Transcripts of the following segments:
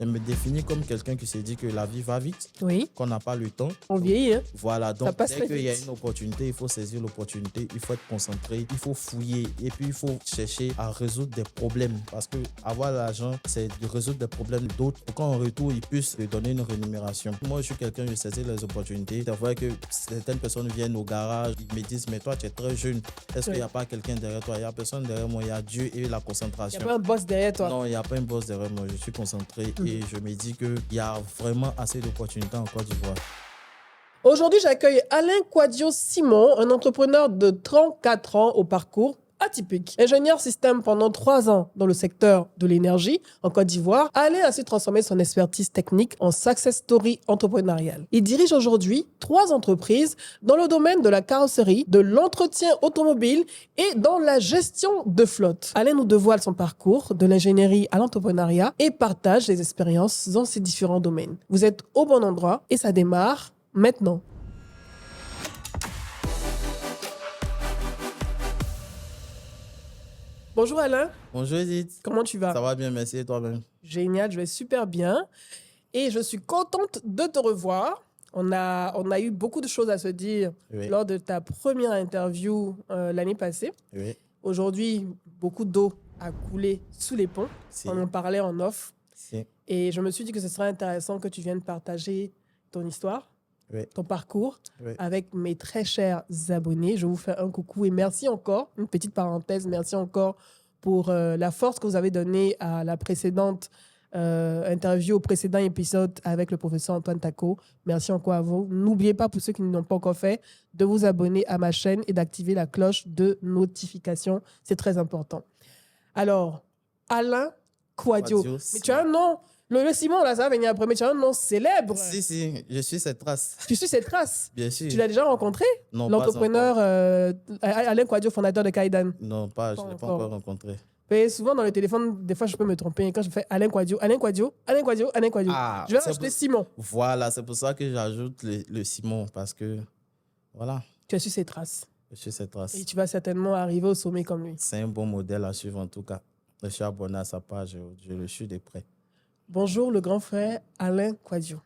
Je me définis comme quelqu'un qui se dit que la vie va vite, Oui. qu'on n'a pas le temps. On vieillit, hein. Voilà, donc passe dès très qu'il y a vite. une opportunité, il faut saisir l'opportunité, il faut être concentré, il faut fouiller et puis il faut chercher à résoudre des problèmes. Parce que avoir l'argent, c'est de résoudre des problèmes d'autres pour qu'en retour, ils puissent te donner une rémunération. Moi, je suis quelqu'un, je saisis les opportunités. C'est vrai que certaines personnes viennent au garage, ils me disent, mais toi, tu es très jeune. Est-ce qu'il n'y a pas quelqu'un derrière toi? Il n'y a personne derrière moi, il y a Dieu et la Il concentration. n'y a pas un boss derrière toi. Non, il n'y a pas un boss derrière moi. Je suis concentré et je me dis qu'il y a vraiment assez d'opportunités en Côte d'Ivoire. Aujourd'hui, j'accueille Alain Kouadio Simon, un entrepreneur de 34 ans au parcours atypique. Ingénieur système pendant 3 ans dans le secteur de l'énergie en Côte d'Ivoire, Alain a su transformer son expertise technique en success story entrepreneuriale. Il dirige aujourd'hui 3 entreprises dans le domaine de la carrosserie, de l'entretien automobile et dans la gestion de flotte. Alain nous dévoile son parcours de l'ingénierie à l'entrepreneuriat et partage ses expériences dans ces différents domaines. Vous êtes au bon endroit et ça démarre maintenant. Bonjour Alain. Bonjour Edith. Comment tu vas? Ça va bien, merci et toi-même? Génial, je vais super bien. Et je suis contente de te revoir. On a eu beaucoup de choses à se dire lors de ta première interview l'année passée. Oui. Aujourd'hui, beaucoup d'eau a coulé sous les ponts. On en parlait en off. Et je me suis dit que ce serait intéressant que tu viennes partager ton histoire, ton parcours avec mes très chers abonnés. Je vous fais un coucou et merci encore, une petite parenthèse, merci encore pour la force que vous avez donnée à la précédente interview, au précédent épisode avec le professeur Antoine Tako. Merci encore à vous. N'oubliez pas, pour ceux qui ne l'ont pas encore fait, de vous abonner à ma chaîne et d'activer la cloche de notification. C'est très important. Alors, Alain Kouadio. Mais tu as un nom. Le Simon, là, ça va venir après, mais tu as un nom célèbre. Si, je suis cette trace. Tu suis cette trace? Bien sûr. Tu l'as déjà rencontré? Non, l'entrepreneur Alain Kouadio, fondateur de Kaidan. Non, je ne l'ai pas encore rencontré. Mais souvent, dans le téléphone, des fois, je peux me tromper. Quand je fais Alain Kouadio, Alain Kouadio, Alain Kouadio, Alain Kouadio, je vais rajouter Simon. Voilà, c'est pour ça que j'ajoute le Simon, parce que, voilà. Tu as su ses traces. Je suis cette trace. Et tu vas certainement arriver au sommet comme lui. C'est un bon modèle à suivre, en tout cas. Je suis abonné à sa page, je le suis de près. Bonjour, le grand frère Alain Kouadio.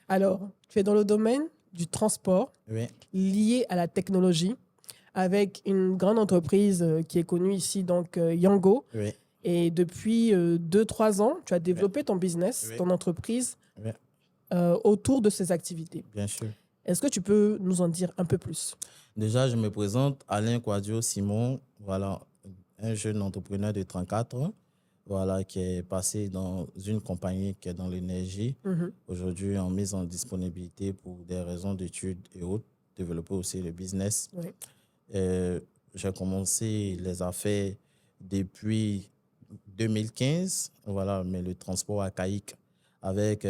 Alors, tu es dans le domaine du transport lié à la technologie avec une grande entreprise qui est connue ici, donc Yango. Et depuis 2-3 ans, tu as développé ton business, ton entreprise autour de ces activités. Bien sûr. Est-ce que tu peux nous en dire un peu plus? Déjà, je me présente, Alain Kouadio Simon, voilà, un jeune entrepreneur de 34 ans. Voilà, qui est passé dans une compagnie qui est dans l'énergie, aujourd'hui en mise en disponibilité pour des raisons d'études et autres, développer aussi le business. J'ai commencé les affaires depuis 2015, voilà, mais le transport archaïque avec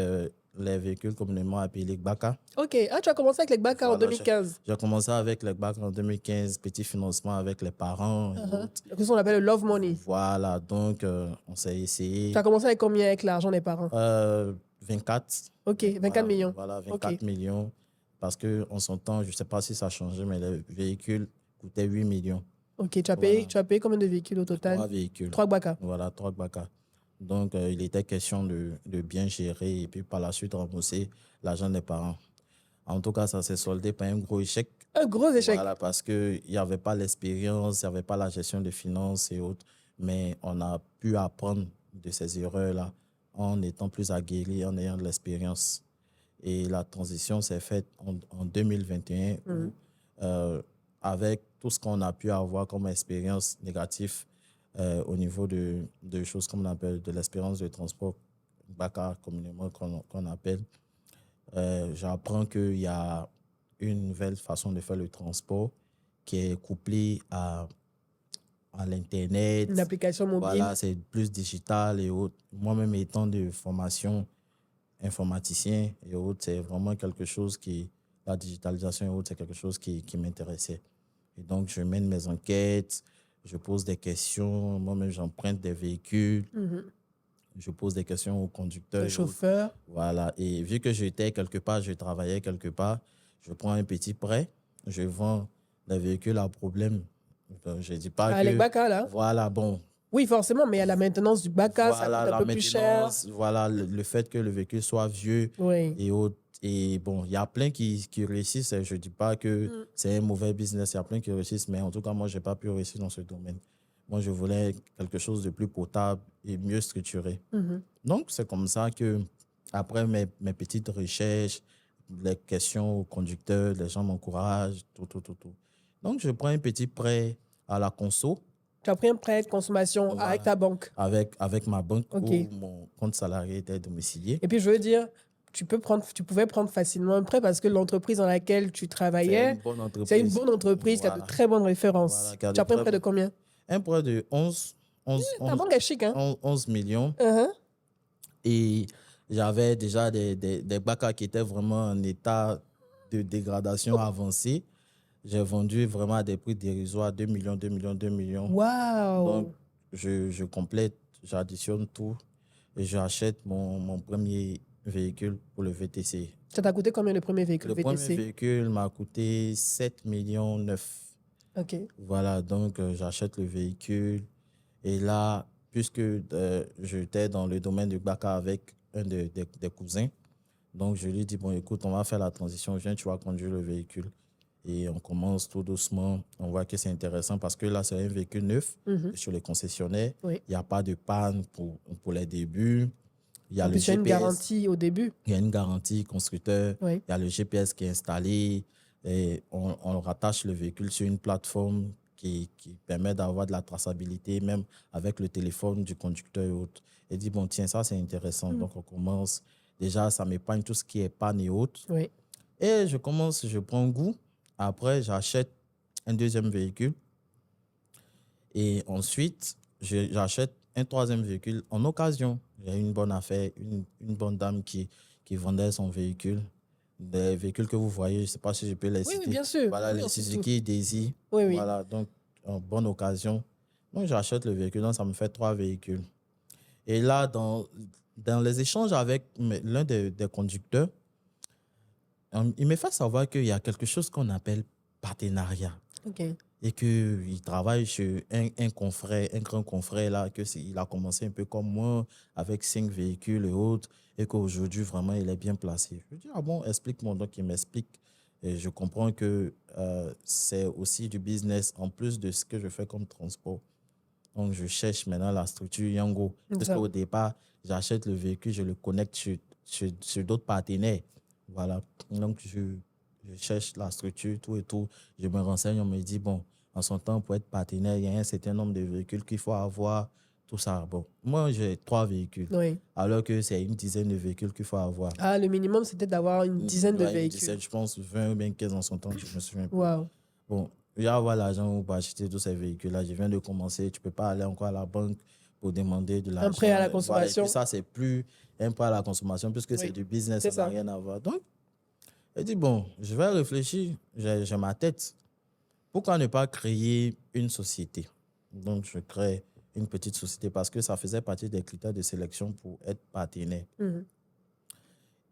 les véhicules communément appelés Gbaka. Ok, tu as commencé avec les Gbaka en 2015. J'ai commencé avec les Gbaka en 2015, petit financement avec les parents. Ce qu'on appelle le love money. Voilà, donc on s'est essayé. Tu as commencé avec combien avec l'argent des parents? 24. Ok, 24 millions. Voilà, 24 millions. Parce qu'en son temps, je ne sais pas si ça a changé, mais les véhicules coûtaient 8 millions. Ok, tu as payé combien de véhicules au total? 3 véhicules. 3 Gbaka. Voilà, 3 Gbaka. Donc, il était question de bien gérer et puis par la suite rembourser l'argent des parents. En tout cas, ça s'est soldé par un gros échec. Un gros échec. Voilà, parce qu'il n'y avait pas l'expérience, il n'y avait pas la gestion des finances et autres. Mais on a pu apprendre de ces erreurs-là en étant plus aguerri, en ayant de l'expérience. Et la transition s'est faite en 2021 avec tout ce qu'on a pu avoir comme expérience négative au niveau de choses comme on appelle de l'expérience de transport, BACA communément qu'on appelle. J'apprends qu'il y a une nouvelle façon de faire le transport qui est couplée à l'Internet. Une application mobile. Voilà, c'est plus digital et autres. Moi-même étant de formation informaticien et autres, c'est vraiment quelque chose la digitalisation et autres, c'est quelque chose qui m'intéressait. Et donc, je mène mes enquêtes, je pose des questions, moi-même j'emprunte des véhicules, je pose des questions aux conducteurs. Aux chauffeurs. Voilà, et vu que j'étais quelque part, je travaillais quelque part, je prends un petit prêt, je vends des véhicules à problème. Je ne dis pas les Gbaka, là. Voilà, bon, Oui, forcément, mais il y a la maintenance du BACA, voilà, ça coûte un peu plus cher. Voilà, le fait que le véhicule soit vieux et autres. Et bon, il y a plein qui réussissent. Je ne dis pas que c'est un mauvais business, il y a plein qui réussissent, mais en tout cas, moi, je n'ai pas pu réussir dans ce domaine. Moi, je voulais quelque chose de plus potable et mieux structuré. Donc, c'est comme ça que, après mes petites recherches, les questions au conducteur, les gens m'encouragent, tout. Donc, je prends un petit prêt à la conso. Tu as pris un prêt de consommation voilà, avec ta banque? Avec ma banque où mon compte salarié était domicilié. Et puis, je veux dire, tu pouvais prendre facilement un prêt parce que l'entreprise dans laquelle tu travaillais, c'est une bonne entreprise qui a de très bonnes références. Voilà, tu as pris un prêt de combien? Un prêt de 11 ta banque est chic, hein? 11 millions. Et j'avais déjà des BACA qui étaient vraiment en état de dégradation avancée. J'ai vendu vraiment à des prix dérisoires, 2 millions. Wow! Donc, je complète, j'additionne tout et j'achète mon premier véhicule pour le VTC. Ça t'a coûté combien le premier véhicule VTC? Le premier véhicule m'a coûté 7,9 millions. OK. Voilà, donc j'achète le véhicule. Et là, puisque j'étais dans le domaine du BACA avec un des cousins, donc je lui dis, bon, écoute, on va faire la transition, viens, tu vas conduire le véhicule. Et on commence tout doucement. On voit que c'est intéressant parce que là, c'est un véhicule neuf sur les concessionnaires. Il n'y a pas de panne pour les débuts. Il y a le GPS. Il y a une garantie au début. Il y a une garantie constructeur. Il y a le GPS qui est installé. Et on rattache le véhicule sur une plateforme qui permet d'avoir de la traçabilité, même avec le téléphone du conducteur et autres. Et dit, bon, tiens, ça, c'est intéressant. Donc, on commence. Déjà, ça m'épargne tout ce qui est panne et autres. Et je prends goût. Après, j'achète un deuxième véhicule. Et ensuite, j'achète un troisième véhicule en occasion. J'ai une bonne affaire, une bonne dame qui vendait son véhicule. Des véhicules que vous voyez, je ne sais pas si je peux les citer. Oui, bien sûr. Voilà, les Suzuki Daisy. Voilà, donc, en bonne occasion. Donc, j'achète le véhicule. Donc, ça me fait 3 véhicules. Et là, dans les échanges avec l'un des conducteurs, il me fait savoir qu'il y a quelque chose qu'on appelle partenariat. Et qu'il travaille chez un grand confrère, là, il a commencé un peu comme moi, avec 5 véhicules et autres, et qu'aujourd'hui, vraiment, il est bien placé. Je dis, ah bon, explique-moi. Donc, il m'explique. Et je comprends que c'est aussi du business, en plus de ce que je fais comme transport. Donc, je cherche maintenant la structure Yango. Parce qu'au départ, j'achète le véhicule, je le connecte sur d'autres partenaires. Voilà. Donc, je cherche la structure, tout et tout. Je me renseigne, on me dit, bon, en son temps, pour être partenaire, il y a un certain nombre de véhicules qu'il faut avoir, tout ça. Bon, moi, j'ai 3 véhicules, alors que c'est une dizaine de véhicules qu'il faut avoir. Ah, le minimum, c'était d'avoir une dizaine de véhicules. 17, je pense 20 ou bien 15 en son temps, je me souviens plus. Wow. Bon, il y a avoir l'argent pour acheter tous ces véhicules-là. Je viens de commencer, tu ne peux pas aller encore à la banque pour demander de l'argent. Un prêt à la consommation. Voilà, et puis ça, c'est plus un prêt à la consommation, puisque c'est du business, ça n'a rien à voir. Donc, je dis, bon, je vais réfléchir, j'ai ma tête. Pourquoi ne pas créer une société? Donc, je crée une petite société parce que ça faisait partie des critères de sélection pour être partenaire.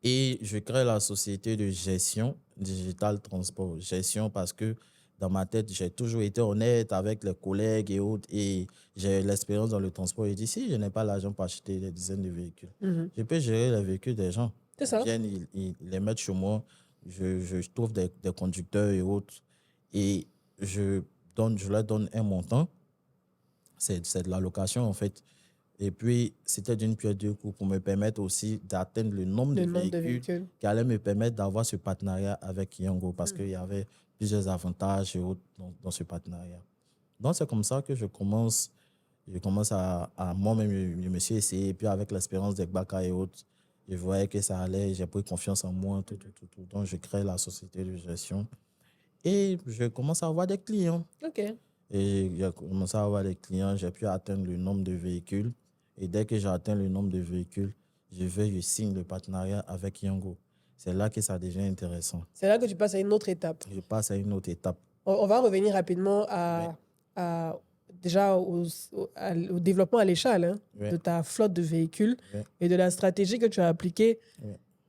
Et je crée la société de gestion Digital Transport. Gestion parce que dans ma tête, j'ai toujours été honnête avec les collègues et autres et j'ai l'expérience dans le transport. Et d'ici, je n'ai pas l'argent pour acheter des dizaines de véhicules. Je peux gérer les véhicules des gens. C'est ça. Ils viennent, ils les mettent chez moi. Je trouve des conducteurs et autres. Et je leur donne un montant. C'est de la location, en fait. Et puis, c'était d'une pierre deux coups pour me permettre aussi d'atteindre le nombre de véhicules qui allait me permettre d'avoir ce partenariat avec Yango parce qu'il y avait plusieurs avantages et autres dans ce partenariat. Donc, c'est comme ça que je commence à moi-même, je me suis essayé. Et puis, avec l'expérience des BACA et autres, je voyais que ça allait, j'ai pris confiance en moi, tout. Donc, je crée la société de gestion et je commence à avoir des clients. Et j'ai commencé à avoir des clients, j'ai pu atteindre le nombre de véhicules. Et dès que j'ai atteint le nombre de véhicules, je signe le partenariat avec Yango. C'est là que ça devient intéressant. C'est là que tu passes à une autre étape. Je passe à une autre étape. On va revenir rapidement déjà au développement à l'échelle de ta flotte de véhicules et de la stratégie que tu as appliquée.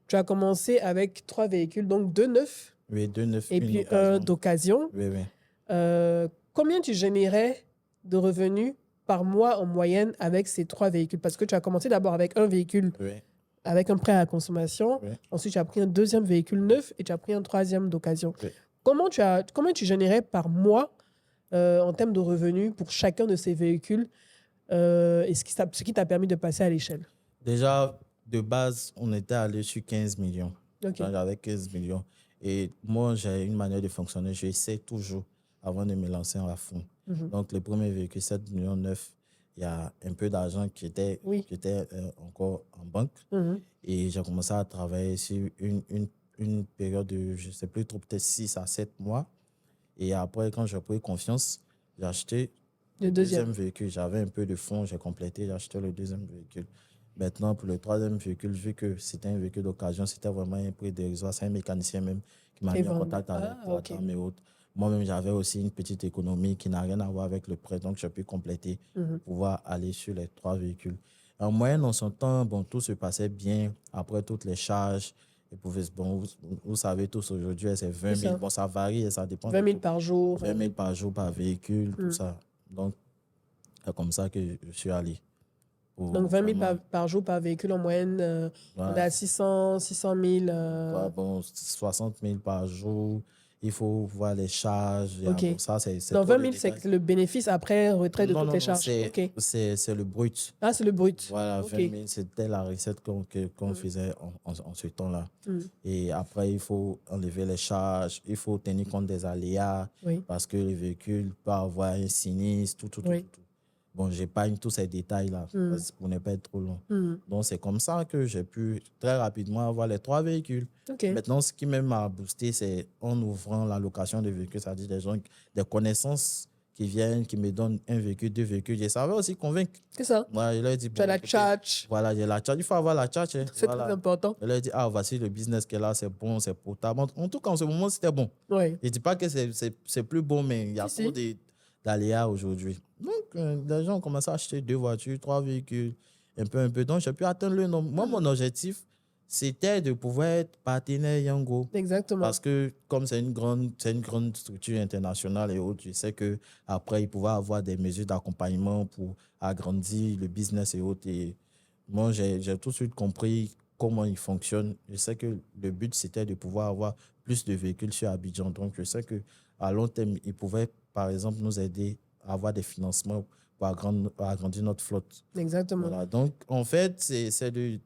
Tu as commencé avec 3 véhicules, donc 2 neufs. Oui, 2 neufs. Et puis 1 d'occasion. Combien tu générais de revenus par mois en moyenne avec ces 3 véhicules? Parce que tu as commencé d'abord avec un véhicule avec un prêt à la consommation. Ensuite, tu as pris un deuxième véhicule neuf et tu as pris un troisième d'occasion. Comment tu générais par mois en termes de revenus pour chacun de ces véhicules et ce qui t'a permis de passer à l'échelle? Déjà, de base, on était allé sur 15 millions. J'avais 15 millions. Et moi, j'ai une manière de fonctionner. J'essaie toujours, avant de me lancer à fond. Donc, le premier véhicule, 7 millions 9, il y a un peu d'argent qui était encore en banque. Et j'ai commencé à travailler sur une période de, je ne sais plus trop, peut-être 6 à 7 mois. Et après, quand j'ai pris confiance, j'ai acheté le deuxième véhicule. J'avais un peu de fonds, j'ai complété, j'ai acheté le deuxième véhicule. Maintenant, pour le troisième véhicule, vu que c'était un véhicule d'occasion, c'était vraiment un prix dérisoire. C'est un mécanicien même qui m'a mis en contact avec la dame et autres. Moi-même, j'avais aussi une petite économie qui n'a rien à voir avec le prêt, donc j'ai pu compléter pour pouvoir aller sur les 3 véhicules. En moyenne, en son temps, bon, tout se passait bien. Après toutes les charges, bon, vous savez tous aujourd'hui, c'est 20 000. Bon, ça varie et ça dépend. 20 000 par jour. 20 000 par jour, par véhicule, tout ça. Donc, c'est comme ça que je suis allé. Donc, 20 000 par jour, par véhicule, en moyenne, on est à 600 000. Bon, 60 000 par jour. Il faut voir les charges. Okay. Bon, ça, donc, 20 000, c'est le bénéfice après retrait de toutes les charges. C'est le brut. Ah, c'est le brut. Voilà, 20 000, c'était la recette qu'on faisait en ce temps-là. Et après, il faut enlever les charges. Il faut tenir compte des aléas parce que le véhicule peut avoir un sinistre, tout. Bon, j'épargne tous ces détails-là pour ne pas être trop long. Donc, c'est comme ça que j'ai pu très rapidement avoir les 3 véhicules. Maintenant, ce qui m'a boosté, c'est en ouvrant la location de véhicules, c'est-à-dire des gens, des connaissances qui viennent, qui me donnent un véhicule, 2 véhicules. Je savais aussi convaincre. C'est ça. Moi, je leur ai dit, tu as la tchatch. Voilà, j'ai la tchatch. Il faut avoir la tchatch. C'est très important. Je leur ai dit, voici le business qu'elle a, c'est bon, c'est potable. En tout cas, en ce moment, c'était bon. Je ne dis pas que c'est plus bon, mais il y a trop d'aléas aujourd'hui. Donc, les gens ont commencé à acheter 2 voitures, 3 véhicules, un peu. Donc, j'ai pu atteindre le nombre. Moi, mon objectif, c'était de pouvoir être partenaire Yango. Exactement. Parce que comme c'est une grande structure internationale et autres, je sais qu'après, ils pouvaient avoir des mesures d'accompagnement pour agrandir le business et autres. Et moi, j'ai tout de suite compris comment il fonctionne. Je sais que le but, c'était de pouvoir avoir plus de véhicules sur Abidjan. Donc, je sais qu'à long terme, ils pouvaient, par exemple, nous aider à avoir des financements pour agrandir notre flotte. Exactement. Voilà. Donc, en fait, c'était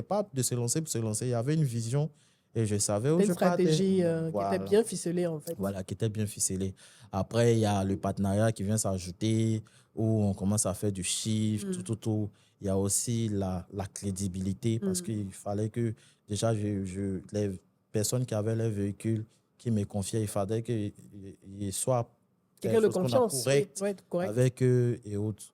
pas de se lancer pour se lancer. Il y avait une vision et je savais où je partais. Une stratégie qui était bien ficelée, en fait. Voilà, qui était bien ficelée. Après, il y a le partenariat qui vient s'ajouter où on commence à faire du chiffre, tout. Il y a aussi la crédibilité parce qu'il fallait que, déjà, les personnes qui avaient les véhicules, qui me confiaient, il fallait qu'ils soient quelqu'un de confiance, correct avec eux et autres.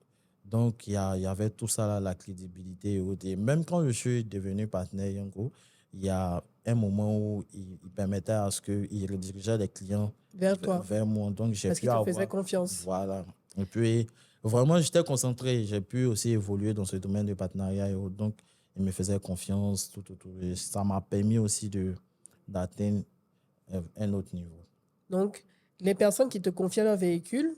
Donc, il y avait tout ça, là, la crédibilité et autres. Et même quand je suis devenu partenaire Yango, il y a un moment où il permettait à ce qu'il redirigeait les clients vers moi. Donc, j'ai pu avoir... Parce qu'il te faisait confiance. Voilà. Et puis, vraiment, j'étais concentré. J'ai pu aussi évoluer dans ce domaine de partenariat et autres. Donc, il me faisait confiance, tout. Et ça m'a permis aussi d'atteindre un autre niveau. Donc, les personnes qui te confiaient leur véhicule,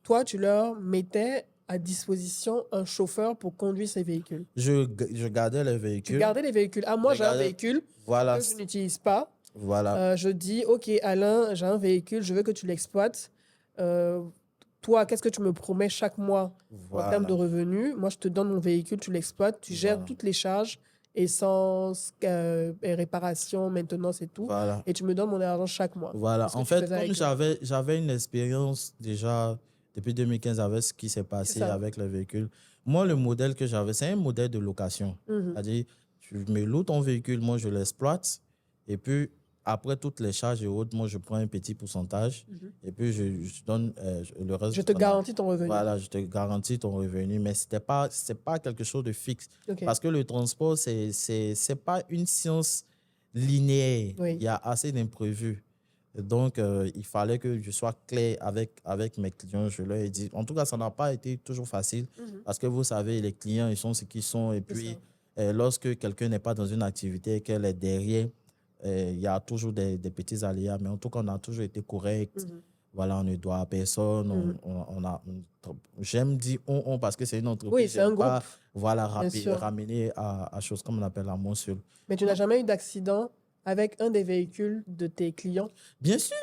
toi, tu leur mettais à disposition un chauffeur pour conduire ces véhicules. Je gardais les véhicules. Tu gardais les véhicules. Moi, j'ai un véhicule que je n'utilise pas. Voilà. Je dis, OK, Alain, j'ai un véhicule, je veux que tu l'exploites. Toi, qu'est-ce que tu me promets chaque mois en termes de revenus? Moi, je te donne mon véhicule, tu l'exploites, tu gères toutes les charges, essence, réparation, maintenance et tout. Voilà. Et tu me donnes mon argent chaque mois. Voilà. En fait, comme j'avais une expérience déjà depuis 2015 avec ce qui s'est passé avec le véhicule, moi, le modèle que j'avais, c'est un modèle de location. C'est-à-dire, tu me loues ton véhicule, moi, je l'exploite. Et puis, après toutes les charges et autres, moi, je prends un petit pourcentage. Et puis, je donne le reste. Je te garantis ton revenu. Voilà, je te garantis ton revenu. Mais ce n'est pas quelque chose de fixe. Parce que le transport, c'est pas une science linéaire. Il y a assez d'imprévus. Donc, il fallait que je sois clair avec mes clients. Je leur ai dit, en tout cas, ça n'a pas été toujours facile. Parce que vous savez, les clients, ils sont ce qu'ils sont. Et puis, lorsque quelqu'un n'est pas dans une activité et qu'elle est derrière, il y a toujours des petits aléas. Mais en tout cas, on a toujours été correct. Voilà, on ne doit à personne. J'aime dire on parce que c'est une entreprise. Oui, c'est un groupe. Pas, voilà, ramener à choses comme on appelle à mon seul. Mais tu n'as jamais eu d'accident avec un des véhicules de tes clients? Bien sûr.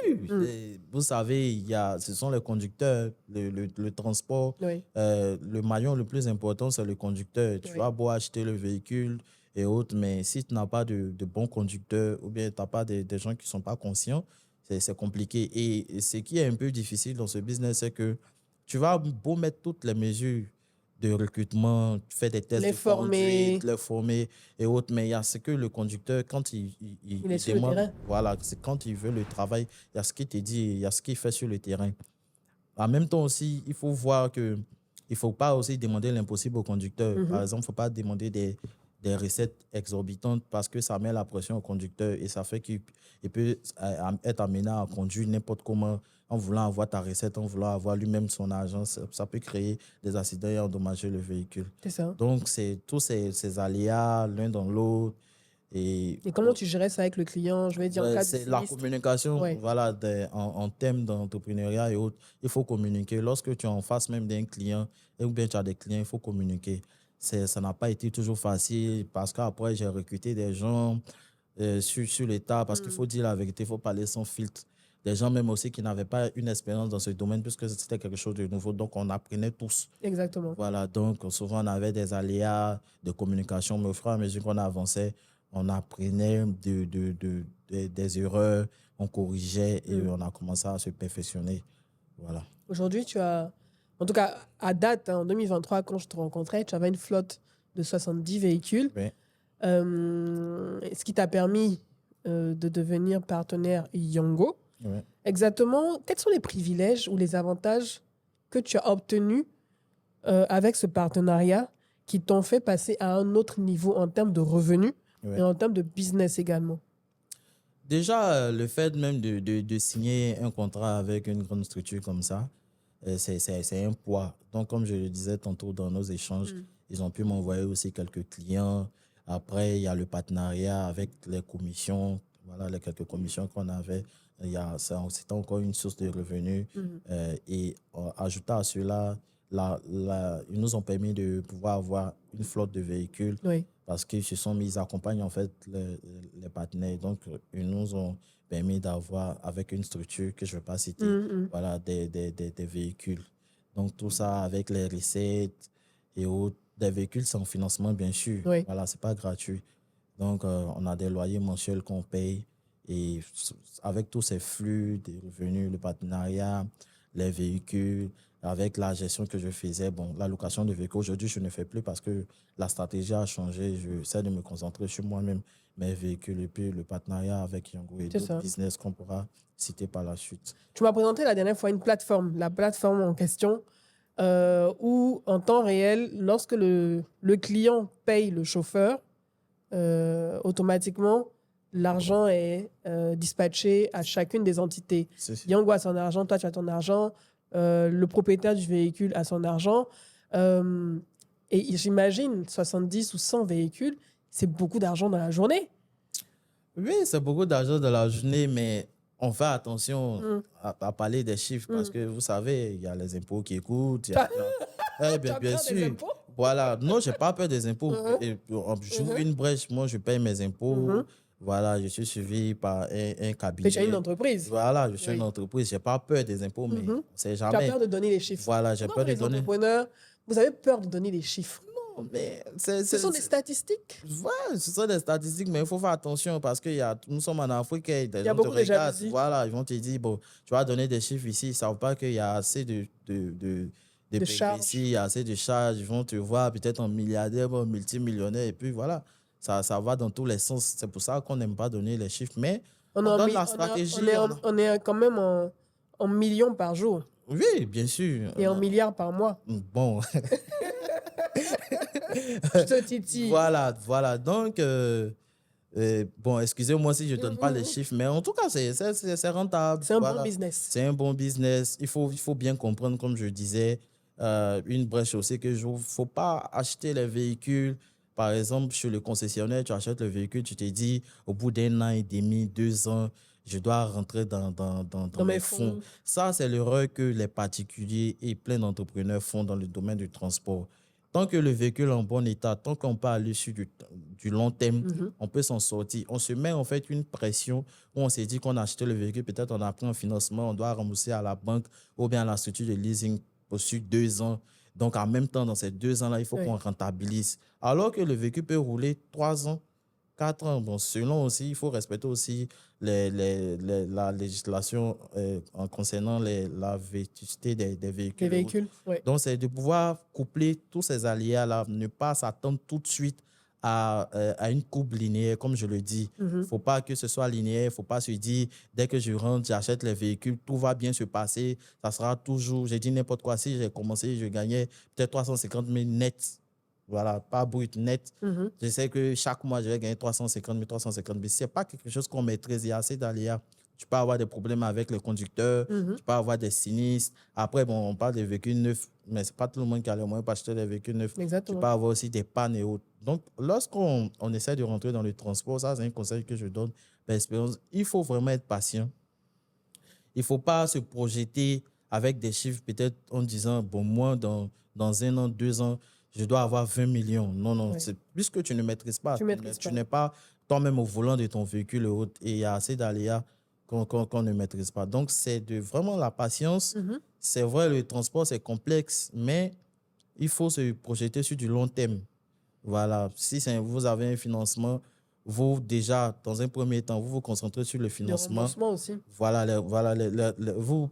Vous savez, ce sont les conducteurs, le transport. Oui. Le maillon le plus important, c'est le conducteur. Tu vas beau acheter le véhicule et autres, mais si tu n'as pas de bons conducteurs ou bien tu n'as pas des gens qui ne sont pas conscients, c'est compliqué. Et ce qui est un peu difficile dans ce business, c'est que tu vas beau mettre toutes les mesures de recrutement, faire des tests de conduite, les former et autres, mais il y a ce que le conducteur, quand il est sur le terrain. Voilà, c'est quand il veut le travail, il y a ce qu'il te dit, il y a ce qu'il fait sur le terrain. En même temps aussi, il faut voir que il ne faut pas aussi demander l'impossible au conducteur. Par exemple, il ne faut pas demander des recettes exorbitantes parce que ça met la pression au conducteur et ça fait qu'il peut être amené à conduire n'importe comment en voulant avoir ta recette, en voulant avoir lui-même son argent. Ça peut créer des accidents et endommager le véhicule. C'est ça. Donc, c'est tous ces aléas l'un dans l'autre. Et comment tu gérais ça avec le client? Je vais dire, en cas de c'est la communication, voilà, en termes d'entrepreneuriat et autres. Il faut communiquer. Lorsque tu es en face même d'un client, ou bien tu as des clients, il faut communiquer. Ça n'a pas été toujours facile parce qu'après, j'ai recruté des gens sur l'État parce qu'il faut dire la vérité, il faut parler sans filtre. Des gens même aussi qui n'avaient pas une expérience dans ce domaine puisque c'était quelque chose de nouveau. Donc, on apprenait tous. Exactement. Voilà, donc souvent, on avait des aléas de communication, mais au fur et à mesure qu'on avançait, on apprenait des erreurs, on corrigeait et on a commencé à se perfectionner. Voilà. Aujourd'hui, tu as, en tout cas à date, en 2023, quand je te rencontrais, tu avais une flotte de 70 véhicules. Oui. Ce qui t'a permis de devenir partenaire Yongo. Oui. Exactement, quels sont les privilèges ou les avantages que tu as obtenus avec ce partenariat qui t'ont fait passer à un autre niveau en termes de revenus et en termes de business également? Déjà, le fait même de signer un contrat avec une grande structure comme ça, c'est un poids. Donc, comme je le disais tantôt dans nos échanges, ils ont pu m'envoyer aussi quelques clients. Après, il y a le partenariat avec les commissions. Voilà, les quelques commissions qu'on avait. C'était encore une source de revenus. Et ajouté à cela, ils nous ont permis de pouvoir avoir une flotte de véhicules. Oui. Parce qu'ils se sont mis, ils accompagnent en fait les partenaires. Donc, ils nous ont permis d'avoir, avec une structure que je ne vais pas citer, voilà, des véhicules. Donc, tout ça avec les recettes et autres. Des véhicules sans financement, bien sûr. Oui. Voilà, ce n'est pas gratuit. Donc, on a des loyers mensuels qu'on paye. Et avec tous ces flux de revenus, le partenariat, les véhicules, avec la gestion que je faisais, bon, la location de véhicules, aujourd'hui, je ne fais plus parce que la stratégie a changé. J'essaie de me concentrer sur moi-même, mes véhicules, et puis le partenariat avec Yongo et d'autres business qu'on pourra citer par la suite. Tu m'as présenté la dernière fois une plateforme, la plateforme en question, où en temps réel, lorsque le client paye le chauffeur, automatiquement, l'argent est dispatché à chacune des entités. Yongo a son argent, toi tu as ton argent, le propriétaire du véhicule a son argent. Et j'imagine 70 ou 100 véhicules, c'est beaucoup d'argent dans la journée. Oui, c'est beaucoup d'argent dans la journée, mais on fait attention à parler des chiffres parce que vous savez, il y a les impôts qui écoutent. Bien sûr. Voilà. Non, je n'ai pas peur des impôts. J'ouvre une brèche, moi, je paye mes impôts. Voilà, je suis suivi par un cabinet. Mais tu as une entreprise. Voilà, je suis une entreprise. Je n'ai pas peur des impôts, mais c'est jamais. Tu as peur de donner les chiffres. Voilà, j'ai peur de donner. Entrepreneurs, vous avez peur de donner les chiffres. Non, mais ce sont des statistiques. Ouais, ce sont des statistiques, mais il faut faire attention parce que nous sommes en Afrique. Il y a beaucoup de jalousie. Voilà, ils vont te dire, bon, tu vas donner des chiffres ici, ils ne savent pas qu'il y a assez de charges. Ici, il y a assez de charges. Ils vont te voir peut-être en milliardaire, en multimillionnaire, et puis voilà. Ça va dans tous les sens. C'est pour ça qu'on n'aime pas donner les chiffres. Mais on donne la stratégie. On est quand même en millions par jour. Oui, bien sûr. Et en milliards par mois. Bon. Je te titille. Voilà. Donc, bon, excusez-moi si je ne donne pas les chiffres, mais en tout cas, c'est rentable. C'est un bon business. C'est un bon business. Il faut bien comprendre, comme je disais, une brèche aussi que il ne faut pas acheter les véhicules. Par exemple, chez le concessionnaire, tu achètes le véhicule, tu te dis, au bout d'un an et demi, 2 ans, je dois rentrer dans mes fonds. Ça, c'est l'erreur que les particuliers et plein d'entrepreneurs font dans le domaine du transport. Tant que le véhicule est en bon état, tant qu'on peut aller sur du long terme, on peut s'en sortir. On se met en fait une pression où on s'est dit qu'on a acheté le véhicule, peut-être on a pris un financement, on doit rembourser à la banque ou bien à la structure de leasing sur 2 ans. Donc, en même temps, dans ces 2 ans-là, il faut qu'on rentabilise. Alors que le véhicule peut rouler 3 ans, 4 ans. Bon, selon aussi, il faut respecter aussi la législation en concernant la vétusté des véhicules. Les véhicules, oui. Donc, c'est de pouvoir coupler tous ces aléas-là, ne pas s'attendre tout de suite à une courbe linéaire, comme je le dis. Il ne faut pas que ce soit linéaire, il ne faut pas se dire, dès que je rentre, j'achète les véhicules, tout va bien se passer, ça sera toujours, j'ai dit n'importe quoi, si j'ai commencé, je gagnais peut-être 350 000 nets. Voilà, pas brut, net. Je sais que chaque mois, je vais gagner 350 000, 350 000. Ce n'est pas quelque chose qu'on maîtrise. Il y a assez d'aléas. Tu peux avoir des problèmes avec le conducteur, tu peux avoir des sinistres. Après, bon, on parle des véhicules neufs, mais ce n'est pas tout le monde qui a les moyens pour acheter des véhicules neufs. Exactement. Tu peux avoir aussi des pannes et autres. Donc, lorsqu'on essaie de rentrer dans le transport, ça, c'est un conseil que je donne par expérience. Il faut vraiment être patient. Il ne faut pas se projeter avec des chiffres, peut-être en disant, bon, moi, dans 1 an, 2 ans, je dois avoir 20 millions. Non, non, c'est puisque tu ne maîtrises pas. Tu n'es pas toi-même au volant de ton véhicule et il y a assez d'aléas qu'on ne maîtrise pas. Donc, c'est vraiment la patience. C'est vrai, le transport, c'est complexe, mais il faut se projeter sur du long terme. Voilà. Si vous avez un financement, vous, déjà, dans un premier temps, vous vous concentrez sur le financement. Le remboursement aussi. Voilà, vous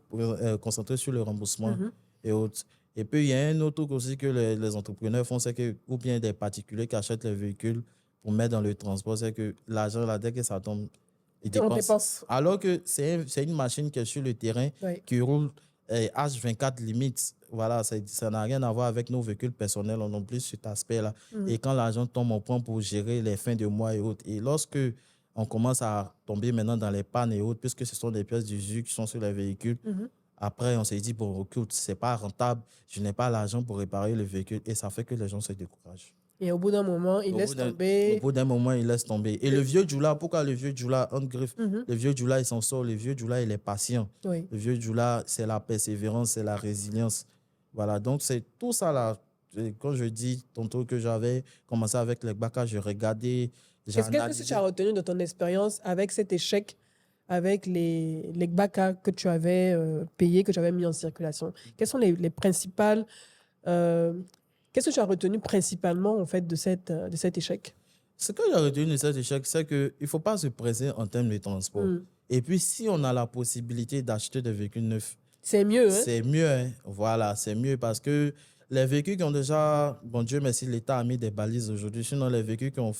concentrez sur le remboursement et autres. Et puis, il y a un autre truc aussi que les entrepreneurs font, c'est que, ou bien des particuliers qui achètent les véhicules pour mettre dans le transport, c'est que l'argent, là, dès que ça tombe, ils dépensent. Alors que c'est une machine qui est sur le terrain, qui roule H24 limite. Voilà, ça n'a rien à voir avec nos véhicules personnels, on a plus cet aspect-là. Et quand l'argent tombe, on prend pour gérer les fins de mois et autres. Et lorsque on commence à tomber maintenant dans les pannes et autres, puisque ce sont des pièces d'usure qui sont sur les véhicules, après, on s'est dit, bon, écoute, ce n'est pas rentable, je n'ai pas l'argent pour réparer le véhicule. Et ça fait que les gens se découragent. Et au bout d'un moment, ils laissent tomber. Au bout d'un moment, ils laissent tomber. Et le vieux Djoula, pourquoi le vieux Djoula, en griffe, le vieux Djoula, il s'en sort. Le vieux Djoula, il est patient. Le vieux Djoula, c'est la persévérance, c'est la résilience. Voilà, donc c'est tout ça là. Quand je dis tantôt que j'avais commencé avec les Gbaka, je regardais. Qu'est-ce que tu as retenu de ton expérience avec cet échec, avec les Gbaka que tu avais payés, que tu avais mis en circulation? Quelles sont les principales... Qu'est-ce que tu as retenu principalement en fait, de cet échec? Ce que j'ai retenu de cet échec, c'est qu'il ne faut pas se presser en termes de transport. Et puis, si on a la possibilité d'acheter des véhicules neufs, c'est mieux. C'est mieux, hein? Voilà, c'est mieux parce que les véhicules qui ont déjà, bon Dieu merci, l'État a mis des balises aujourd'hui. Sinon, les véhicules qui ont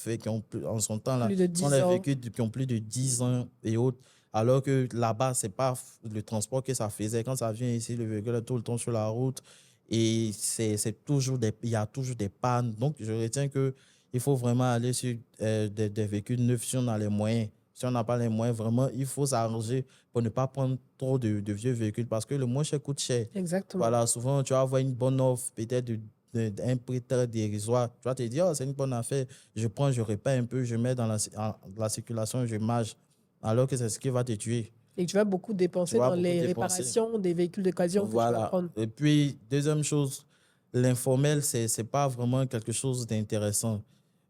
en son temps, là, sont les véhicules qui ont plus de 10 ans et autres. Alors que là-bas, ce n'est pas le transport que ça faisait. Quand ça vient ici, le véhicule est tout le temps sur la route. Et il y a toujours des pannes. Donc, je retiens qu'il faut vraiment aller sur des véhicules neufs si on a les moyens. Si on n'a pas les moyens, vraiment, il faut s'arranger pour ne pas prendre trop de vieux véhicules parce que le moins cher coûte cher. Exactement. Voilà, souvent, tu vas avoir une bonne offre, peut-être d'un prix très dérisoire. Tu vas te dire, oh, c'est une bonne affaire, je prends, je répare un peu, je mets dans la circulation, je marche, alors que c'est ce qui va te tuer. Et tu vas beaucoup dépenser dans les réparations des véhicules d'occasion que tu vas prendre. Et puis, deuxième chose, l'informel, ce n'est pas vraiment quelque chose d'intéressant.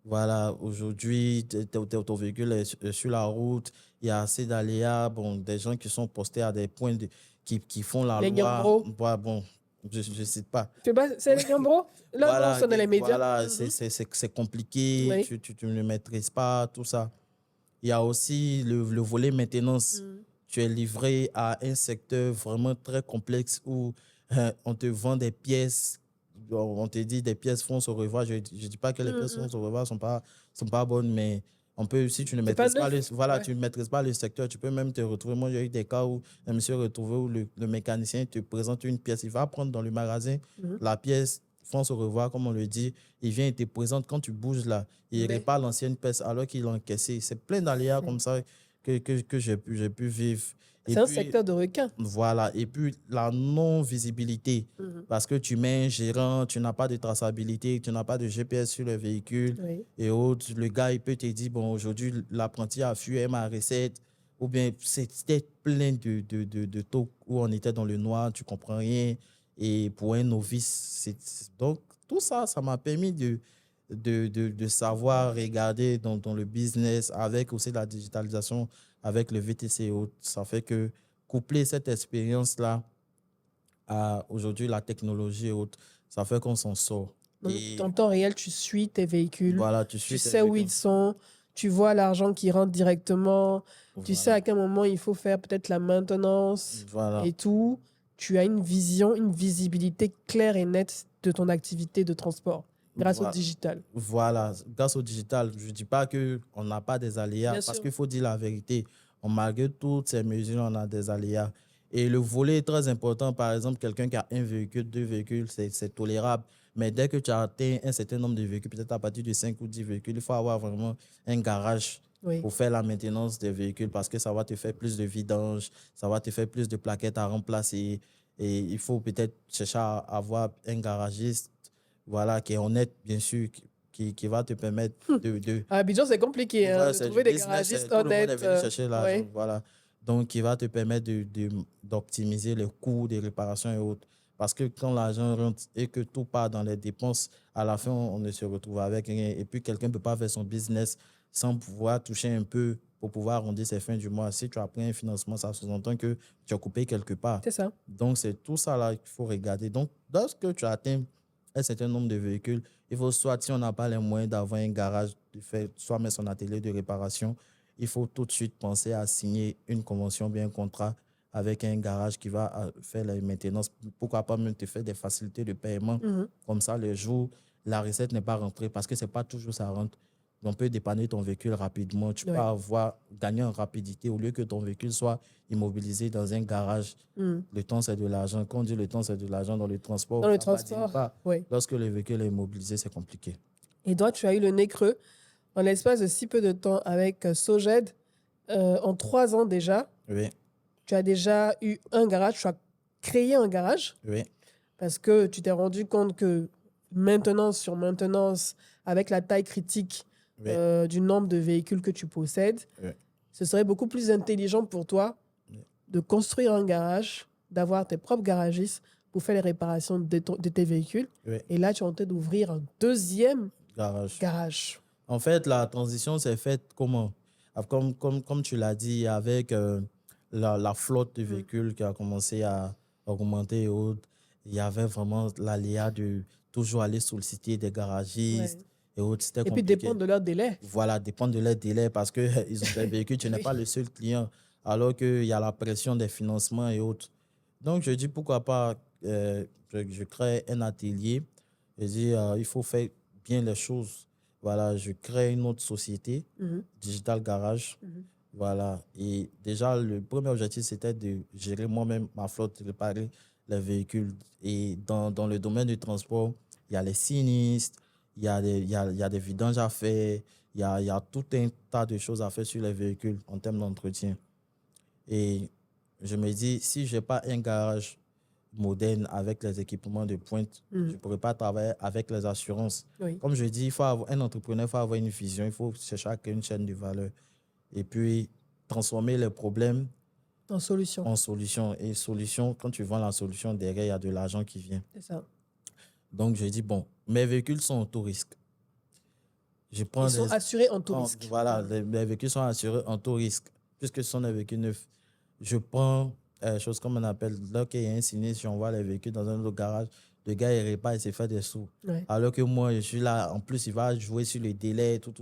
Voilà, aujourd'hui, ton véhicule est sur la route, il y a assez d'aléas, bon, des gens qui sont postés à des points qui font la loi. Bon, je ne cite pas. C'est les gambros? Là, voilà, non, c'est dans les médias. Voilà, c'est compliqué, tu ne maîtrises pas, tout ça. Il y a aussi le volet maintenance. Tu es livré à un secteur vraiment très complexe où on te vend des pièces. On te dit des pièces font se revoir. Je ne dis pas que les pièces font se revoir ne sont pas bonnes, mais on peut, si tu ne maîtrises pas, tu ne maîtrises pas le secteur, tu peux même te retrouver. Moi, j'ai eu des cas où je me suis retrouvé où le mécanicien te présente une pièce. Il va prendre dans le magasin la pièce, font se revoir, comme on le dit. Il vient et te présente quand tu bouges là. Il répare l'ancienne pièce alors qu'il l'a encaissé. C'est plein d'aléas comme ça que j'ai pu vivre. C'est un secteur de requin. Voilà. Et puis, la non-visibilité. Parce que tu mets un gérant, tu n'as pas de traçabilité, tu n'as pas de GPS sur le véhicule et autres. Le gars, il peut te dire, bon, aujourd'hui, l'apprenti a fui ma recette. ou bien c'était plein de taux où on était dans le noir, tu ne comprends rien. Et pour un novice, donc tout ça, ça m'a permis de savoir regarder dans le business avec aussi la digitalisation, avec le VTC et autres. Ça fait que coupler cette expérience-là à aujourd'hui la technologie et autres, ça fait qu'on s'en sort. Donc, en temps réel, tu suis tes véhicules, voilà, tu sais où ils sont, tu vois l'argent qui rentre directement, tu sais à quel moment il faut faire peut-être la maintenance et tout. Tu as une vision, une visibilité claire et nette de ton activité de transport grâce au digital. Voilà, grâce au digital. Je ne dis pas qu'on n'a pas des aléas, parce qu'il faut dire la vérité. Malgré toutes ces mesures, on a des aléas. Et le volet est très important. Par exemple, quelqu'un qui a un véhicule, 2 véhicules, c'est tolérable. Mais dès que tu as atteint un certain nombre de véhicules, peut-être à partir de 5 ou 10 véhicules, il faut avoir vraiment un garage pour faire la maintenance des véhicules, parce que ça va te faire plus de vidange, ça va te faire plus de plaquettes à remplacer. Et il faut peut-être chercher à avoir un garagiste, voilà, qui est honnête, bien sûr, qui va te permettre de... À Abidjan, c'est compliqué de trouver des garagistes honnêtes. Tout le monde est venu chercher l'argent, voilà. Donc, qui va te permettre d'optimiser les coûts des réparations et autres. Parce que quand l'argent rentre et que tout part dans les dépenses, à la fin, on ne se retrouve avec rien. Et puis, quelqu'un ne peut pas faire son business sans pouvoir toucher un peu pour pouvoir arrondir ses fins du mois. Si tu as pris un financement, ça sous-entend que tu as coupé quelque part. C'est ça. Donc, c'est tout ça là qu'il faut regarder. Donc, lorsque tu atteins un certain nombre de véhicules, il faut soit, si on n'a pas les moyens d'avoir un garage, de faire soit mettre son atelier de réparation, il faut tout de suite penser à signer une convention, bien un contrat avec un garage qui va faire la maintenance. Pourquoi pas même te faire des facilités de paiement. Comme ça, le jour, la recette n'est pas rentrée, parce que ce n'est pas toujours ça rentre. On peut dépanner ton véhicule rapidement. Tu peux gagner en rapidité au lieu que ton véhicule soit immobilisé dans un garage. Le temps, c'est de l'argent. Quand on dit le temps, c'est de l'argent dans le transport. Dans le transport, lorsque le véhicule est immobilisé, c'est compliqué. Et toi, tu as eu le nez creux en l'espace de si peu de temps avec Soged. En 3 ans déjà, tu as déjà eu un garage, tu as créé un garage. Parce que tu t'es rendu compte que maintenance sur maintenance, avec la taille critique du nombre de véhicules que tu possèdes, ce serait beaucoup plus intelligent pour toi de construire un garage, d'avoir tes propres garagistes pour faire les réparations de tes véhicules. Et là, tu es en train d'ouvrir un deuxième garage. En fait, la transition s'est faite comment? Comme tu l'as dit, avec la flotte de véhicules qui a commencé à augmenter et autres, il y avait vraiment l'aléa de toujours aller solliciter des garagistes et autres. C'était compliqué. Puis dépendre de leur délai. Voilà, dépendre de leur délai, parce qu'ils ont des véhicules, tu n'es pas le seul client, alors qu'il y a la pression des financements et autres. Donc, je dis pourquoi pas, je crée un atelier. Je dis, il faut faire bien les choses. Voilà, je crée une autre société, Digital Garage. Voilà. Et déjà, le premier objectif, c'était de gérer moi-même ma flotte, de réparer les véhicules. Et dans le domaine du transport, il y a les sinistres, il y a des vidanges à faire, il y a tout un tas de choses à faire sur les véhicules en termes d'entretien. Et je me dis, si je n'ai pas un garage moderne avec les équipements de pointe, je ne pourrais pas travailler avec les assurances. Comme je dis, un entrepreneur, il faut avoir une vision, il faut chercher à créer une chaîne de valeur. Et puis, transformer les problèmes en solution. Et solution, quand tu vends la solution, derrière, il y a de l'argent qui vient. C'est ça. Donc, je dis, bon, mes véhicules sont auto-risque. Ils sont assurés en tout risque. Voilà, les véhicules sont assurés en tout risque, puisque ce sont des véhicules neufs. Je prends chose comme on appelle, là qu'il y a un sinistre, j'envoie les véhicules dans un autre garage, le gars il répare, il s'est fait des sous. Alors que moi, je suis là, en plus, il va jouer sur les délais, tout.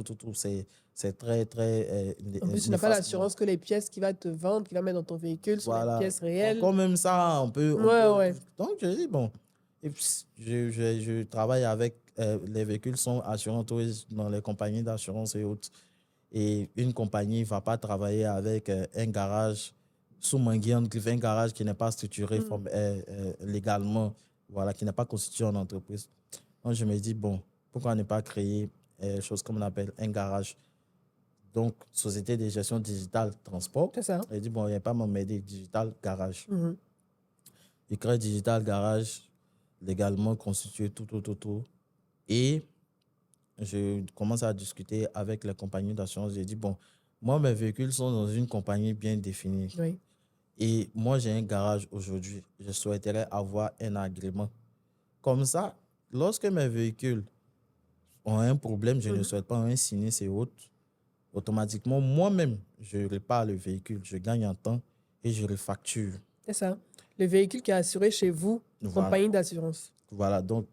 C'est très, très... en plus, tu n'as pas l'assurance que les pièces qu'il va te vendre, qu'il va mettre dans ton véhicule, sont les pièces réelles. Quand même ça, on peut... Donc, je dis, bon, et puis, je travaille avec... les véhicules sont assurés dans les compagnies d'assurance et autres. Et une compagnie ne va pas travailler avec un garage sous manguienne, un garage qui n'est pas structuré légalement, voilà, qui n'est pas constitué en entreprise. Donc, je me dis, bon, pourquoi ne pas créer chose comme on appelle un garage? Donc, société de gestion digitale transport. C'est ça. Je dis, bon, il n'y a pas mon m'aider, digital garage. Je crée digital garage, légalement constitué, tout. Et je commence à discuter avec les compagnies d'assurance. J'ai dit, bon, Moi, mes véhicules sont dans une compagnie bien définie. Oui. Et moi, j'ai un garage aujourd'hui. Je souhaiterais avoir un agrément. Comme ça, lorsque mes véhicules ont un problème, je ne souhaite pas un sinistre et autres, automatiquement, moi-même, je répare le véhicule, je gagne en temps et je refacture. C'est ça. Le véhicule qui est assuré chez vous, compagnie d'assurance. Voilà, donc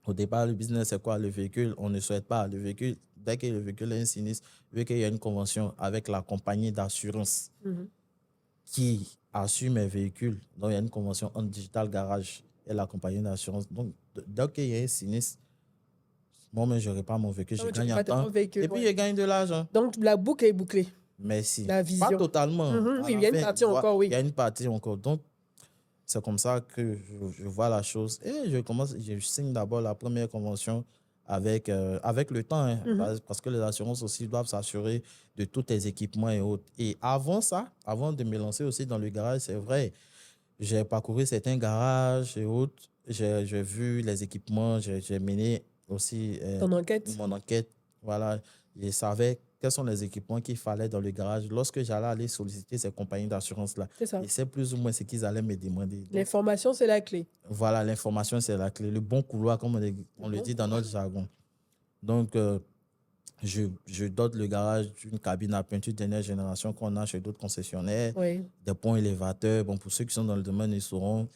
au départ, le business, c'est quoi? Le véhicule, on ne souhaite pas. Le véhicule, dès que le véhicule est un sinistre, vu qu'il y a une convention avec la compagnie d'assurance qui assure mes véhicules, donc il y a une convention entre Digital Garage et la compagnie d'assurance. Donc, dès qu'il y a un sinistre, moi-même, je répare mon véhicule, je gagne en temps. Et puis, je gagne de l'argent. Donc, la boucle est bouclée. Merci. La vision. Pas totalement. Oui, il y a une partie encore, oui. Il y a une partie encore. Donc, c'est comme ça que je vois la chose. Et je signe d'abord la première convention avec le temps, hein, parce que les assurances aussi doivent s'assurer de tous tes équipements et autres. Et avant ça, avant de me lancer aussi dans le garage, c'est vrai, j'ai parcouru certains garages et autres. J'ai vu les équipements, j'ai mené aussi mon enquête. Voilà, je savais quels sont les équipements qu'il fallait dans le garage lorsque j'allais aller solliciter ces compagnies d'assurance-là. Et c'est plus ou moins ce qu'ils allaient me demander. L'information, c'est la clé. Voilà, l'information, c'est la clé. Le bon couloir, comme on le dit dans notre jargon. Donc, je dote le garage d'une cabine à peinture dernière génération qu'on a chez d'autres concessionnaires, des ponts élévateurs. Bon, pour ceux qui sont dans le domaine, ils sauront.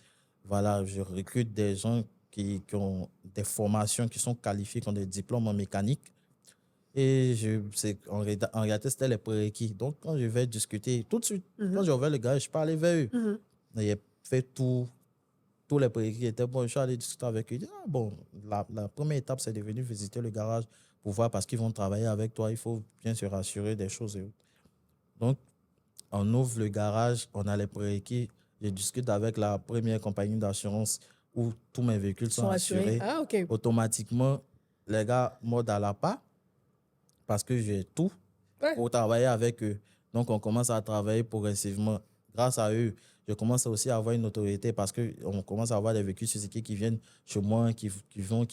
Voilà, je recrute des gens qui ont des formations, qui sont qualifiés, qui ont des diplômes en mécanique. Et en réalité, c'était les prérequis. Donc, quand je vais discuter, tout de suite, quand j'ai ouvert le garage, je parlais vers eux. J'ai fait tous les prérequis étaient bons. Je suis allé discuter avec eux. La première étape, c'est de venir visiter le garage pour voir, parce qu'ils vont travailler avec toi. Il faut bien se rassurer des choses. Donc, on ouvre le garage, on a les prérequis. Je discute avec la première compagnie d'assurance où tous mes véhicules sont assurés. Ah, OK. Automatiquement, les gars mode à la part parce que j'ai tout pour travailler avec eux. Donc, on commence à travailler progressivement. Grâce à eux, je commence aussi à avoir une autorité parce qu'on commence à avoir des véhicules Suzuki qui viennent chez moi, qui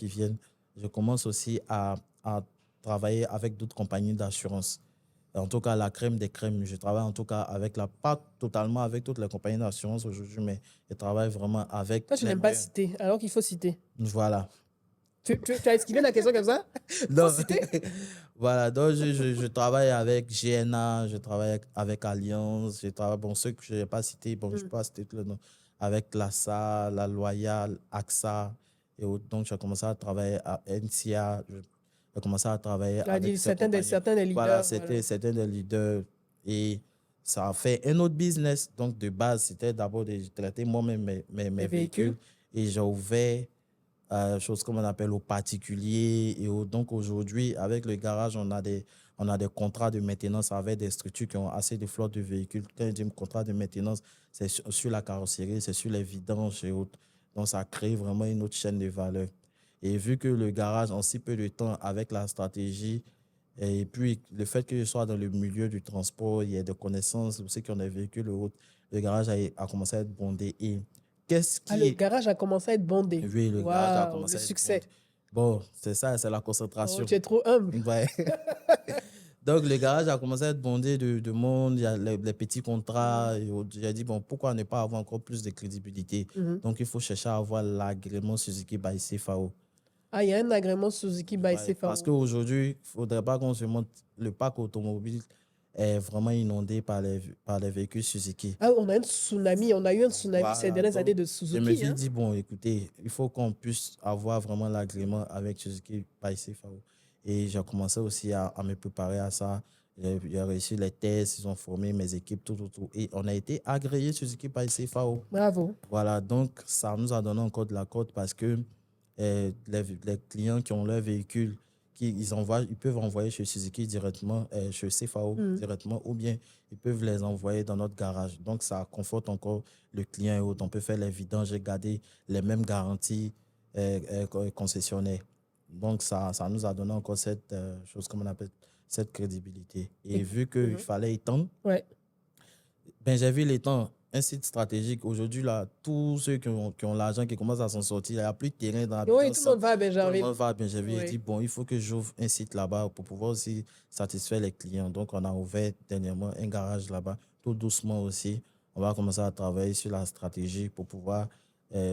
viennent. Je commence aussi à travailler avec d'autres compagnies d'assurance. En tout cas, la crème des crèmes. Je travaille en tout cas pas totalement avec toutes les compagnies d'assurance aujourd'hui, mais je travaille vraiment avec. Toi, tu n'aimes pas citer, alors qu'il faut citer. Voilà. Tu as esquivé la question comme ça? Non. Voilà, donc je travaille avec GNA, je travaille avec Allianz, je travaille, ceux que je n'ai pas cités, je ne peux pas citer tout le nom, avec LASA, La Loyale, AXA et autres. Donc, j'ai commencé à travailler à NCA, j'ai commencé à travailler avec certains des leaders. Voilà, certains des leaders. Et ça a fait un autre business. Donc, de base, c'était d'abord de traiter moi-même mes véhicules. Et j'ai ouvert choses comme on appelle aux particuliers. Et donc, aujourd'hui, avec le garage, on a des contrats de maintenance avec des structures qui ont assez de flotte de véhicules. Quand je dis contrat de maintenance, c'est sur la carrosserie, c'est sur les vidanges et autres. Donc, ça crée vraiment une autre chaîne de valeur. Et vu que le garage, en si peu de temps, avec la stratégie, et puis le fait que je sois dans le milieu du transport, il y a des connaissances, pour ceux qui ont des véhicules ou autres, le garage a commencé à être bondé. Et le garage a commencé à être bondé. Oui, le garage a commencé à être succès. bondé. Bon, c'est ça, c'est la concentration. Oh, tu es trop humble. Ouais. Donc, le garage a commencé à être bondé de monde, il y a les petits contrats. J'ai dit, pourquoi ne pas avoir encore plus de crédibilité? Donc, il faut chercher à avoir l'agrément Suzuki by CFAO. Ah, il y a un agrément Suzuki by CFAO. Parce qu'aujourd'hui, il ne faudrait pas qu'on se montre le parc automobile est vraiment inondé par les véhicules Suzuki. Ah, on a eu un tsunami ces dernières années de Suzuki. Je me suis dit, écoutez, il faut qu'on puisse avoir vraiment l'agrément avec Suzuki by CFAO. Et j'ai commencé aussi à me préparer à ça. J'ai réussi les tests, ils ont formé mes équipes, tout. Et on a été agréé Suzuki by CFAO. Bravo. Voilà, donc ça nous a donné encore de la cote parce que les clients qui ont leur véhicule, ils peuvent envoyer chez Suzuki directement, chez CFAO directement, ou bien ils peuvent les envoyer dans notre garage. Donc, ça conforte encore le client et autres. On peut faire les vidanges et garder les mêmes garanties concessionnaires. Donc, ça nous a donné encore cette chose, comme on appelle, cette crédibilité. Et vu qu'il fallait étendre, j'ai vu les temps. un site stratégique. Aujourd'hui, là, tous ceux qui ont l'argent, qui commencent à s'en sortir, il n'y a plus de terrain dans la Oui, tout le monde va à Benjerville. Tout le monde va à Benjerville. Je dis, bon, il faut que j'ouvre un site là-bas pour pouvoir aussi satisfaire les clients. Donc, on a ouvert dernièrement un garage là-bas, tout doucement aussi. On va commencer à travailler sur la stratégie pour pouvoir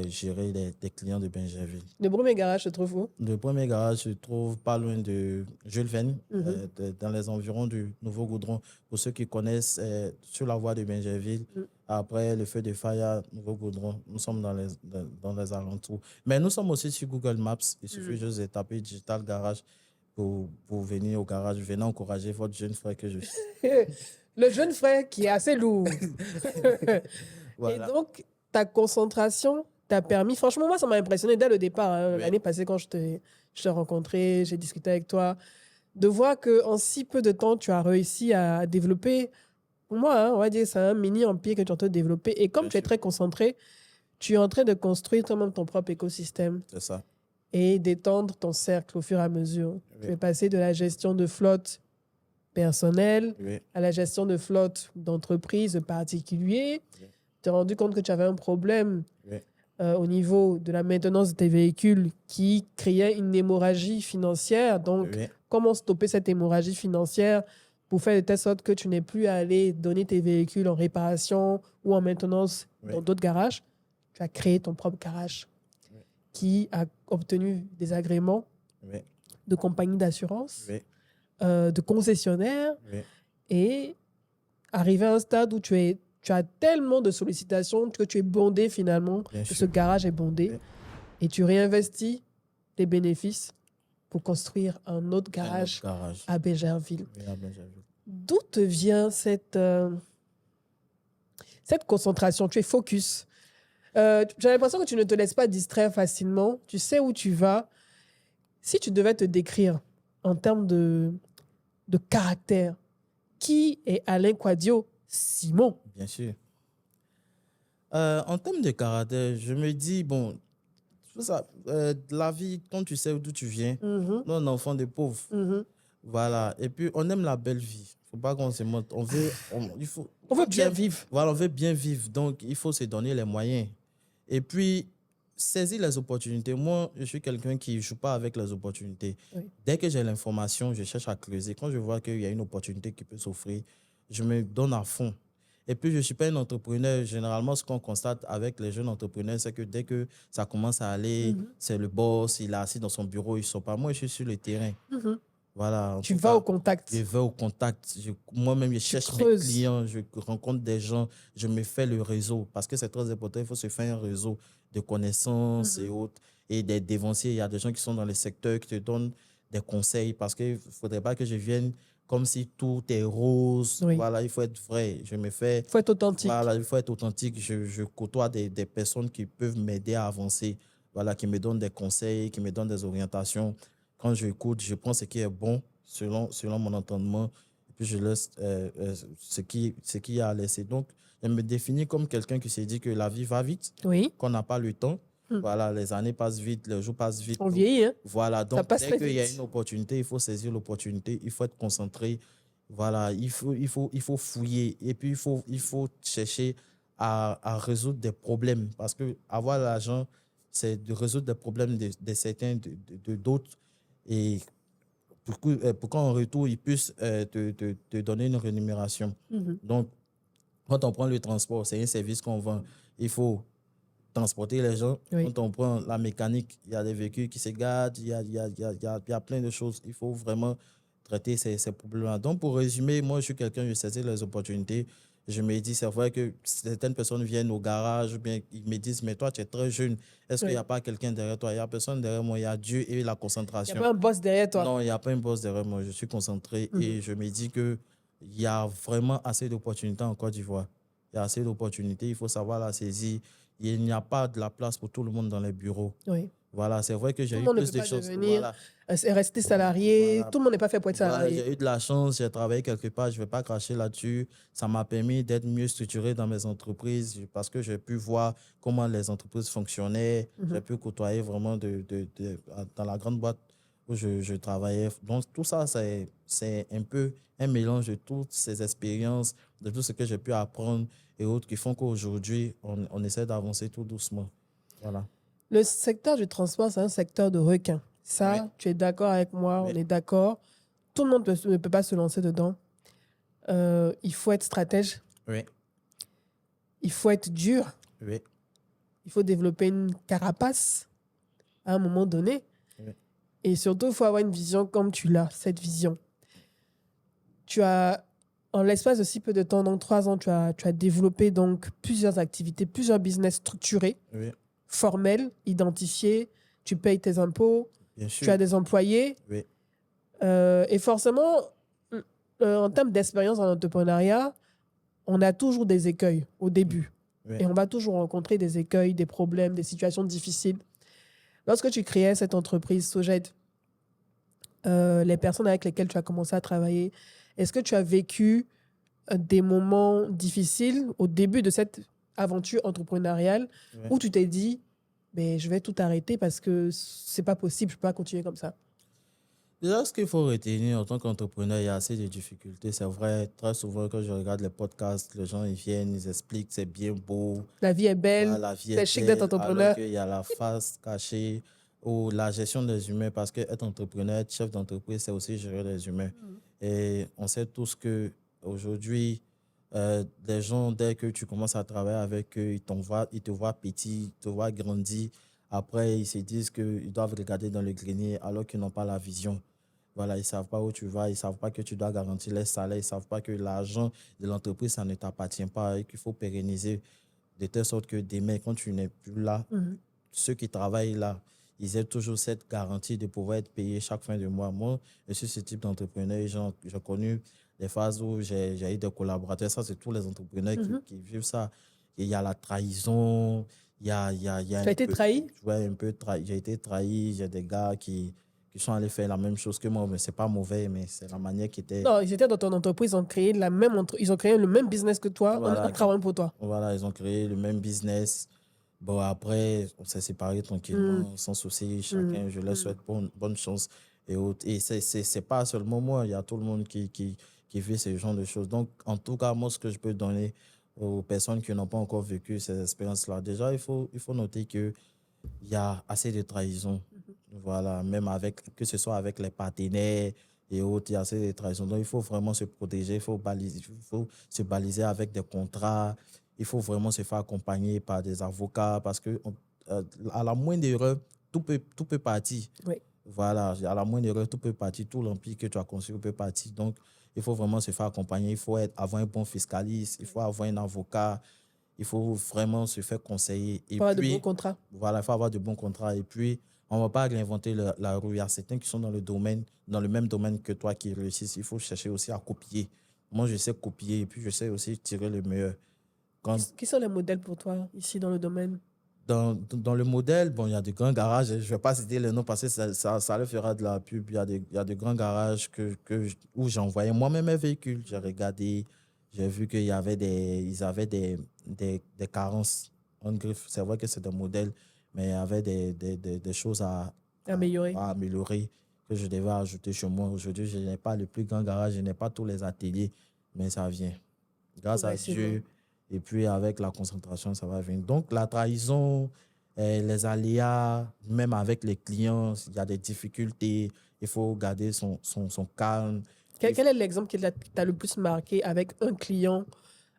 gérer des clients de Benjerville. Le premier garage se trouve où? Le premier garage se trouve pas loin de Jules Verne, dans les environs du Nouveau Goudron. Pour ceux qui connaissent, sur la voie de Benjerville, après le feu de Faya, Nouveau Goudron, nous sommes dans les alentours. Mais nous sommes aussi sur Google Maps. Il suffit juste de taper Digital Garage pour venir au garage. Venez encourager votre jeune frère que je suis. Le jeune frère qui est assez lourd. Voilà. Et donc, ta concentration t'a permis, franchement, moi, ça m'a impressionné dès le départ. Hein, oui. L'année passée, quand je t'ai rencontré, j'ai discuté avec toi, de voir qu'en si peu de temps, tu as réussi à développer, pour moi, hein, on va dire, c'est un mini-empire que tu es en train de développer. Et comme tu es très concentré, tu es en train de construire toi-même ton propre écosystème. C'est ça. Et d'étendre ton cercle au fur et à mesure. Oui. Tu es passé de la gestion de flotte personnelle à la gestion de flotte d'entreprises particuliers. Oui. Tu t'es rendu compte que tu avais un problème au niveau de la maintenance de tes véhicules qui créait une hémorragie financière. Donc, comment stopper cette hémorragie financière pour faire de telle sorte que tu n'aies plus à aller donner tes véhicules en réparation ou en maintenance dans d'autres garages? Tu as créé ton propre garage qui a obtenu des agréments de compagnie d'assurance, de concessionnaires et arrivé à un stade où tu as tellement de sollicitations que tu es bondé finalement, que ce garage est bondé et tu réinvestis tes bénéfices pour construire un autre garage à Benjerville. D'où te vient cette concentration? Tu es focus. J'ai l'impression que tu ne te laisses pas distraire facilement. Tu sais où tu vas. Si tu devais te décrire en termes de caractère, qui est Alain Kouadio Simon? Bien sûr. En termes de caractère, je me dis, bon, ça, la vie, quand tu sais d'où tu viens, nous, on est enfant de pauvres. Voilà. Et puis, on aime la belle vie. Il ne faut pas qu'on se montre. On veut bien vivre. Voilà, on veut bien vivre. Donc, il faut se donner les moyens. Et puis, saisir les opportunités. Moi, je suis quelqu'un qui ne joue pas avec les opportunités. Oui. Dès que j'ai l'information, je cherche à creuser. Quand je vois qu'il y a une opportunité qui peut s'offrir, je me donne à fond. Et puis, je ne suis pas un entrepreneur. Généralement, ce qu'on constate avec les jeunes entrepreneurs, c'est que dès que ça commence à aller, c'est le boss, il est assis dans son bureau, il ne sort pas. Moi, je suis sur le terrain. Voilà, tu vas au contact. Je vais au contact. Moi-même, je cherche mes clients, je rencontre des gens, je me fais le réseau. Parce que c'est très important, il faut se faire un réseau de connaissances et autres. Et des dévanciers, il y a des gens qui sont dans le secteur qui te donnent des conseils. Parce qu'il ne faudrait pas que je vienne comme si tout est rose. Oui. Voilà, il faut être vrai. Il faut être authentique. Voilà, il faut être authentique. Je côtoie des personnes qui peuvent m'aider à avancer. Voilà, qui me donnent des conseils, qui me donnent des orientations. Quand j'écoute, je prends ce qui est bon selon mon entendement, et puis je laisse ce qui y a à laisser. Donc, je me définis comme quelqu'un qui s'est dit que la vie va vite, qu'on n'a pas le temps. Voilà, les années passent vite, les jours passent vite. On vieillit, hein? Voilà, donc dès qu'il y a une opportunité, il faut saisir l'opportunité, il faut être concentré. Voilà, il faut fouiller et puis il faut chercher à résoudre des problèmes. Parce que avoir l'argent, c'est de résoudre des problèmes de certains, de d'autres. Et pour qu'en retour, ils puissent te donner une rémunération. Donc, quand on prend le transport, c'est un service qu'on vend. Il faut transporter les gens. Oui. Quand on prend la mécanique, il y a des véhicules qui se gardent, il y a plein de choses. Il faut vraiment traiter ces problèmes-là. Donc, pour résumer, moi, je suis quelqu'un, je saisis les opportunités. Je me dis, c'est vrai que certaines personnes viennent au garage, bien, ils me disent, mais toi, tu es très jeune. Est-ce qu'il n'y a pas quelqu'un derrière toi? Il n'y a personne derrière moi. Il y a Dieu et la concentration. Il n'y a pas un boss derrière toi? Non, il n'y a pas un boss derrière moi. Je suis concentré et je me dis qu'il y a vraiment assez d'opportunités en Côte d'Ivoire. Il y a assez d'opportunités. Il faut savoir la saisir. Il n'y a pas de la place pour tout le monde dans les bureaux. Oui. Voilà, c'est vrai que j'ai eu plus de choses. Voilà. Rester salarié, voilà. Tout le monde n'est pas fait pour être salarié. Voilà, j'ai eu de la chance, j'ai travaillé quelque part, je ne vais pas cracher là-dessus. Ça m'a permis d'être mieux structuré dans mes entreprises parce que j'ai pu voir comment les entreprises fonctionnaient. J'ai pu côtoyer vraiment dans la grande boîte où je travaillais. Donc, tout ça, c'est un peu un mélange de toutes ces expériences, de tout ce que j'ai pu apprendre et autres qui font qu'aujourd'hui, on essaie d'avancer tout doucement. Voilà. Le secteur du transport, c'est un secteur de requins. Ça, oui. Tu es d'accord avec moi, oui. On est d'accord. Tout le monde ne peut pas se lancer dedans. Il faut être stratège. Oui. Il faut être dur. Oui. Il faut développer une carapace à un moment donné. Oui. Et surtout, il faut avoir une vision comme tu l'as, cette vision. Tu as, en l'espace de si peu de temps, donc 3 ans, tu as développé donc plusieurs activités, plusieurs business structurés, oui. Formels, identifiés. Tu payes tes impôts. Bien sûr. Tu as des employés. Oui. Et forcément, en termes d'expérience en entrepreneuriat, on a toujours des écueils au début. Oui. Et on va toujours rencontrer des écueils, des problèmes, des situations difficiles. Lorsque tu créais cette entreprise Soged, les personnes avec lesquelles tu as commencé à travailler, est-ce que tu as vécu des moments difficiles au début de cette aventure entrepreneuriale où tu t'es dit, je vais tout arrêter parce que c'est pas possible, je peux pas continuer comme ça? Déjà, ce qu'il faut retenir en tant qu'entrepreneur, il y a assez de difficultés. C'est vrai, très souvent, quand je regarde les podcasts, les gens ils viennent, ils expliquent, c'est bien beau. La vie est belle, la vie c'est chic d'être entrepreneur. Alors qu'il y a la face cachée ou la gestion des humains, parce qu'être entrepreneur, être chef d'entreprise, c'est aussi gérer les humains. Et on sait tous qu'aujourd'hui, les gens, dès que tu commences à travailler avec eux, ils te voient petit, ils te voient grandir. Après, ils se disent qu'ils doivent regarder dans le grenier alors qu'ils n'ont pas la vision. Voilà, ils ne savent pas où tu vas, ils ne savent pas que tu dois garantir les salaires, ils ne savent pas que l'argent de l'entreprise, ça ne t'appartient pas et qu'il faut pérenniser de telle sorte que demain, quand tu n'es plus là, ceux qui travaillent là, ils aient toujours cette garantie de pouvoir être payés chaque fin de mois. Moi, je suis ce type d'entrepreneur. J'ai connu des phases où j'ai eu des collaborateurs. Ça, c'est tous les entrepreneurs qui vivent ça. Et il y a la trahison. Tu as été trahi? Ouais, un peu trahi. J'ai été trahi. J'ai des gars qui sont allés faire la même chose que moi. Mais ce n'est pas mauvais, mais c'est la manière qui était... Non, ils étaient dans ton entreprise. Ils ont créé le même business que toi, voilà, en travaillant pour toi. Voilà, ils ont créé le même business. Bon, après, on s'est séparés tranquillement, sans souci. Chacun, je leur souhaite bonne chance et autres. Et c'est pas seulement moi, il y a tout le monde qui vit ce genre de choses. Donc, en tout cas, moi, ce que je peux donner aux personnes qui n'ont pas encore vécu ces expériences-là, déjà, il faut noter qu'il y a assez de trahison. Voilà, même que ce soit avec les partenaires et autres, il y a assez de trahison. Donc, il faut vraiment se protéger, il faut se baliser avec des contrats. Il faut vraiment se faire accompagner par des avocats parce que à la moindre erreur, tout peut partir. Oui. Voilà, à la moindre erreur, tout peut partir. Tout l'empire que tu as construit peut partir. Donc, il faut vraiment se faire accompagner. Il faut avoir un bon fiscaliste. Il faut avoir un avocat. Il faut vraiment se faire conseiller. Il faut avoir de bons contrats. Voilà, il faut avoir de bons contrats. Et puis, on ne va pas réinventer la roue. Il y a certains qui sont dans le même domaine que toi qui réussissent. Il faut chercher aussi à copier. Moi, je sais copier et puis je sais aussi tirer le meilleur. Qui sont les modèles pour toi ici dans le domaine? Dans le modèle, bon, il y a de grands garages. Je ne vais pas citer les noms parce que ça leur fera de la pub. Il y a de grands garages où j'ai envoyé moi-même mes véhicules. J'ai regardé, j'ai vu qu'ils avaient des carences en griffe. C'est vrai que c'est des modèles, mais il y avait des choses à améliorer que je devais ajouter chez moi. Aujourd'hui, je n'ai pas le plus grand garage, je n'ai pas tous les ateliers, mais ça vient. Grâce à Dieu. Et puis, avec la concentration, ça va venir. Donc, la trahison, les aléas, même avec les clients, il y a des difficultés. Il faut garder son calme. Quel est l'exemple qui t'a le plus marqué avec un client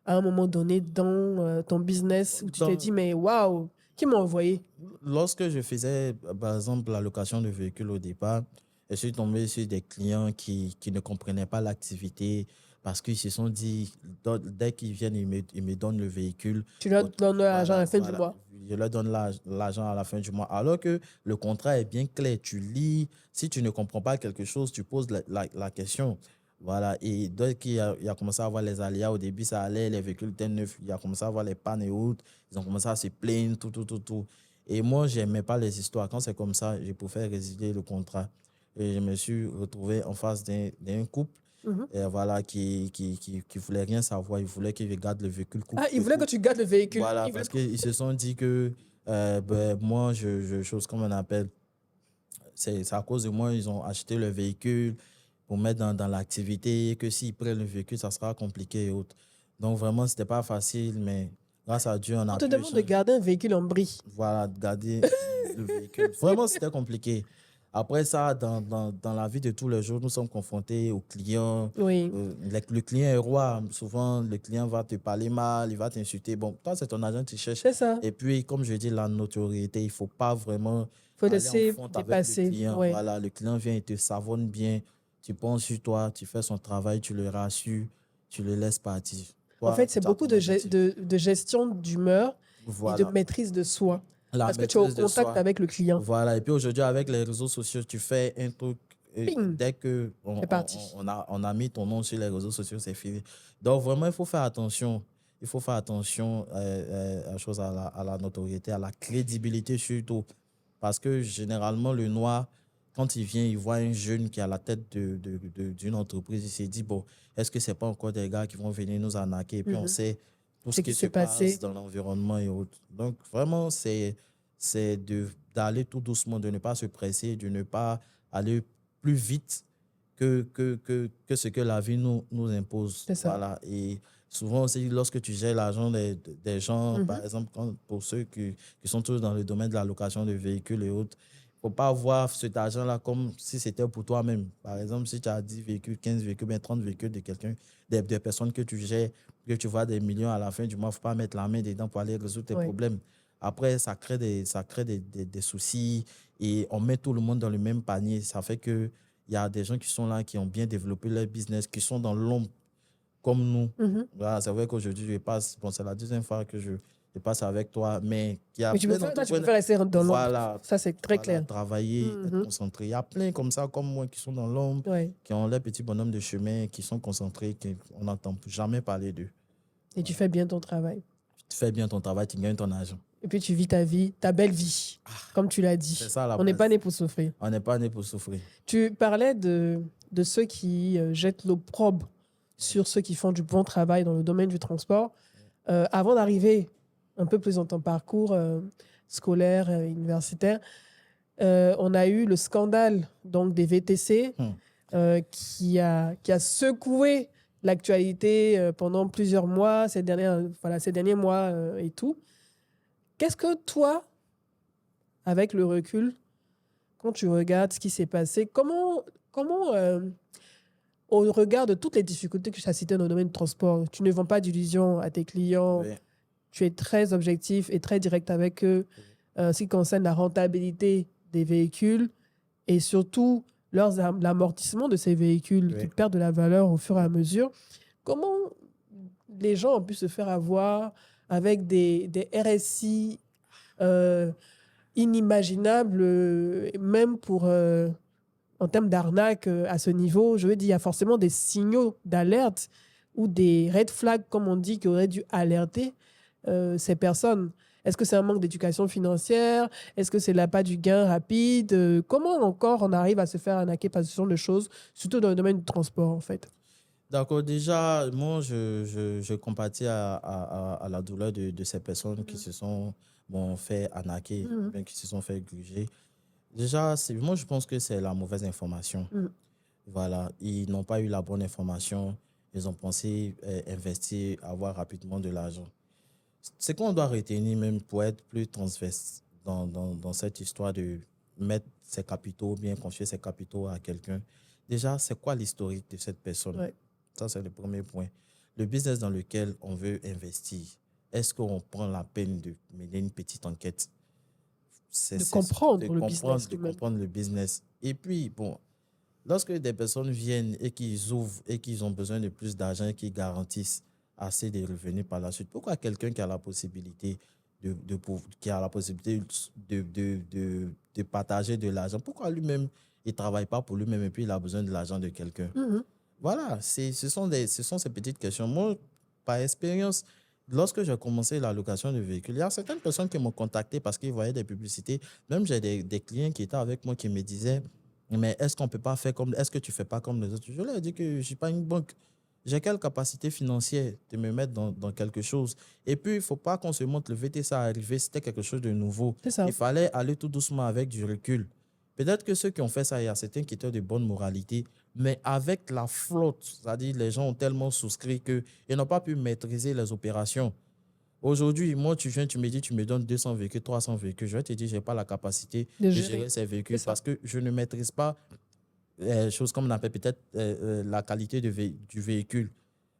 à un moment donné dans ton business où tu t'es dit, mais waouh, qui m'a envoyé? Lorsque je faisais, par exemple, la location de véhicules au départ, je suis tombé sur des clients qui ne comprenaient pas l'activité. Parce qu'ils se sont dit, dès qu'ils viennent, ils me donnent le véhicule. Tu leur donnes l'argent à la fin du mois. Je leur donne l'argent à la fin du mois. Alors que le contrat est bien clair. Tu lis. Si tu ne comprends pas quelque chose, tu poses la question. Voilà. Et dès qu'il a commencé à avoir les aléas, au début, ça allait, les véhicules étaient neufs. Il a commencé à avoir les pannes et autres. Ils ont commencé à se plaindre, tout. Et moi, je n'aimais pas les histoires. Quand c'est comme ça, je préfère résilier le contrat. Et je me suis retrouvé en face d'un couple. Et voilà, qui voulait rien savoir. Il voulait que je garde le véhicule. Il voulait que tu gardes le véhicule. Voilà, parce qu'ils se sont dit que moi, chose comme on appelle, c'est à cause de moi, ils ont acheté le véhicule pour mettre dans l'activité, que s'ils prennent le véhicule, ça sera compliqué et autres. Donc, vraiment, ce n'était pas facile, mais grâce à Dieu, on a pu... On te demande de garder un véhicule en brie. Voilà, de garder le véhicule. Vraiment, c'était compliqué. Après ça, dans la vie de tous les jours, nous sommes confrontés aux clients. Oui. Le client est roi. Souvent, le client va te parler mal, il va t'insulter. Bon, toi, c'est ton agent, tu cherches. C'est ça. Et puis, comme je dis, la notoriété, il ne faut pas vraiment faut laisser dépasser. Avec le client. Ouais. Voilà, le client vient, il te savonne bien. Tu penses sur toi, tu fais son travail, tu le rassures, tu le laisses partir. Toi, en fait, c'est beaucoup de gestion d'humeur et de maîtrise de soi. Parce que tu es au contact avec le client. Voilà. Et puis aujourd'hui, avec les réseaux sociaux, tu fais un truc. Dès qu'on a mis ton nom sur les réseaux sociaux, c'est fini. Donc vraiment, il faut faire attention. Il faut faire attention à la notoriété, à la crédibilité surtout. Parce que généralement, le noir, quand il vient, il voit un jeune qui est à la tête d'une entreprise. Il s'est dit, bon, est-ce que ce n'est pas encore des gars qui vont venir nous arnaquer? Et puis on sait tout ce qui se passe dans l'environnement et autres. Donc vraiment, c'est d'aller tout doucement, de ne pas se presser, de ne pas aller plus vite que ce que la vie nous impose. C'est ça. Voilà. Et souvent aussi, lorsque tu gères l'argent des gens, par exemple, pour ceux qui sont tous dans le domaine de la location de véhicules et autres, il ne faut pas voir cet argent-là comme si c'était pour toi-même. Par exemple, si tu as 10 véhicules, 15 véhicules, bien 30 véhicules de quelqu'un, des personnes que tu gères, que tu vois des millions à la fin du mois, il ne faut pas mettre la main dedans pour aller résoudre tes problèmes. Après, ça crée des soucis et on met tout le monde dans le même panier. Ça fait qu'il y a des gens qui sont là, qui ont bien développé leur business, qui sont dans l'ombre comme nous. Voilà, c'est vrai qu'aujourd'hui, je passe, bon, c'est la deuxième fois que je passe avec toi, mais il y a tu peux rester dans l'ombre. Voilà, ça, c'est très clair. Travailler, être concentré. Il y a plein comme ça, comme moi, qui sont dans l'ombre, qui ont leurs petits bonhommes de chemin, qui sont concentrés, qu'on n'entend jamais parler d'eux. Et tu fais bien ton travail. Tu fais bien ton travail, tu gagnes ton argent. Et puis tu vis ta vie, ta belle vie, comme tu l'as dit. C'est ça, on n'est pas né pour souffrir. On n'est pas né pour souffrir. Tu parlais de ceux qui jettent l'opprobre sur ceux qui font du bon travail dans le domaine du transport. Avant d'arriver un peu plus dans ton parcours scolaire, universitaire, on a eu le scandale donc, des VTC qui a secoué l'actualité pendant plusieurs mois, ces derniers mois et tout. Qu'est-ce que toi, avec le recul, quand tu regardes ce qui s'est passé, comment au regard de toutes les difficultés que tu as citées dans le domaine du transport, tu ne vends pas d'illusions à tes clients, tu es très objectif et très direct avec eux ce qui concerne la rentabilité des véhicules et surtout l'amortissement de ces véhicules qui perdent de la valeur au fur et à mesure. Comment les gens ont pu se faire avoir avec des RSI inimaginables, même pour... en termes d'arnaque à ce niveau, je veux dire, il y a forcément des signaux d'alerte ou des red flags, comme on dit, qui auraient dû alerter ces personnes. Est-ce que c'est un manque d'éducation financière? Est-ce que c'est l'appât du gain rapide? Comment encore on arrive à se faire arnaquer par ce genre de choses, surtout dans le domaine du transport, en fait? D'accord. Déjà, moi, je compatis à la douleur de ces personnes qui se sont fait arnaquer, qui se sont fait gruger. Déjà, moi, je pense que c'est la mauvaise information. Voilà. Ils n'ont pas eu la bonne information. Ils ont pensé investir, avoir rapidement de l'argent. Ce qu'on doit retenir même pour être plus transverse dans cette histoire de mettre ses capitaux, bien confier ses capitaux à quelqu'un. Déjà, c'est quoi l'historique de cette personne? Ça, c'est le premier point. Le business dans lequel on veut investir, est-ce qu'on prend la peine de mener une petite enquête? De comprendre le business. Et puis, bon, lorsque des personnes viennent et qu'ils ouvrent et qu'ils ont besoin de plus d'argent et qu'ils garantissent assez de revenus par la suite, pourquoi quelqu'un qui a la possibilité de partager de l'argent, pourquoi lui-même, il ne travaille pas pour lui-même et puis il a besoin de l'argent de quelqu'un? Voilà, ce sont ces petites questions. Moi, par expérience, lorsque j'ai commencé la location de véhicules, il y a certaines personnes qui m'ont contacté parce qu'ils voyaient des publicités. Même j'ai des clients qui étaient avec moi qui me disaient, mais est-ce qu'on peut pas faire est-ce que tu fais pas comme les autres? Je leur ai dit que je ne suis pas une banque. J'ai quelle capacité financière de me mettre dans quelque chose? Et puis, il ne faut pas qu'on se montre le VTC à arriver, c'était quelque chose de nouveau. Il fallait aller tout doucement avec du recul. Peut-être que ceux qui ont fait ça, il y a certains qui étaient de bonne moralité, mais avec la flotte, c'est-à-dire les gens ont tellement souscrit qu'ils n'ont pas pu maîtriser les opérations. Aujourd'hui, moi, tu viens, tu me dis, tu me donnes 200 véhicules, 300 véhicules. Je vais te dire, je n'ai pas la capacité de gérer ces véhicules parce que je ne maîtrise pas choses comme on appelle peut-être la qualité du véhicule.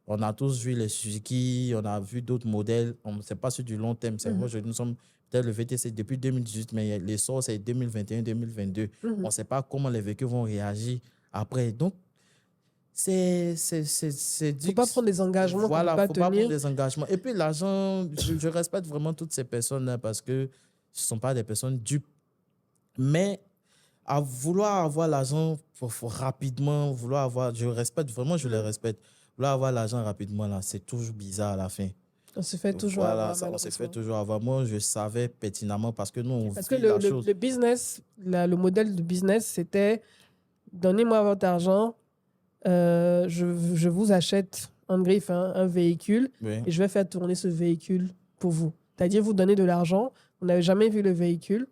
On a tous vu les Suzuki, on a vu d'autres modèles. On ne sait pas sur du long terme. C'est moi, nous sommes peut-être le VTC depuis 2018, mais les sorts, c'est 2021-2022. On ne sait pas comment les véhicules vont réagir après. Donc, c'est faut pas prendre des engagements. Voilà, il ne faut pas prendre des engagements. Et puis, l'argent, je respecte vraiment toutes ces personnes-là parce que ce ne sont pas des personnes dupes. Mais à vouloir avoir l'argent rapidement, je respecte vraiment, je les respecte. Vouloir avoir l'argent rapidement, là, c'est toujours bizarre à la fin. On se fait toujours avoir. On se fait toujours avoir. Moi, je savais pertinemment parce que nous, on parce que le business, le modèle de business, c'était donnez-moi votre argent, je vous achète en griffe un véhicule et je vais faire tourner ce véhicule pour vous. C'est-à-dire, vous donnez de l'argent, vous n'avez jamais vu le véhicule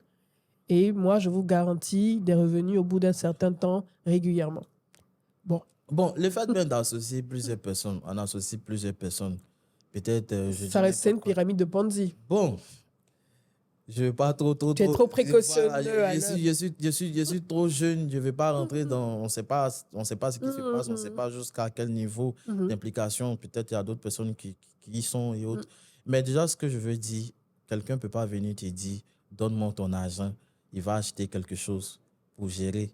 et moi, je vous garantis des revenus au bout d'un certain temps régulièrement. Bon, le fait même d'associer plusieurs personnes, on associe plusieurs personnes, peut-être... ça reste une pyramide de Ponzi. Bon, je ne vais pas trop... Tu es trop précautionneux. Voilà, je suis trop jeune, je ne vais pas rentrer dans... On ne sait pas ce qui se passe, on ne sait pas jusqu'à quel niveau d'implication. Peut-être il y a d'autres personnes qui y sont et autres. Mais déjà, ce que je veux dire, quelqu'un ne peut pas venir te dire, donne-moi ton argent, il va acheter quelque chose pour gérer,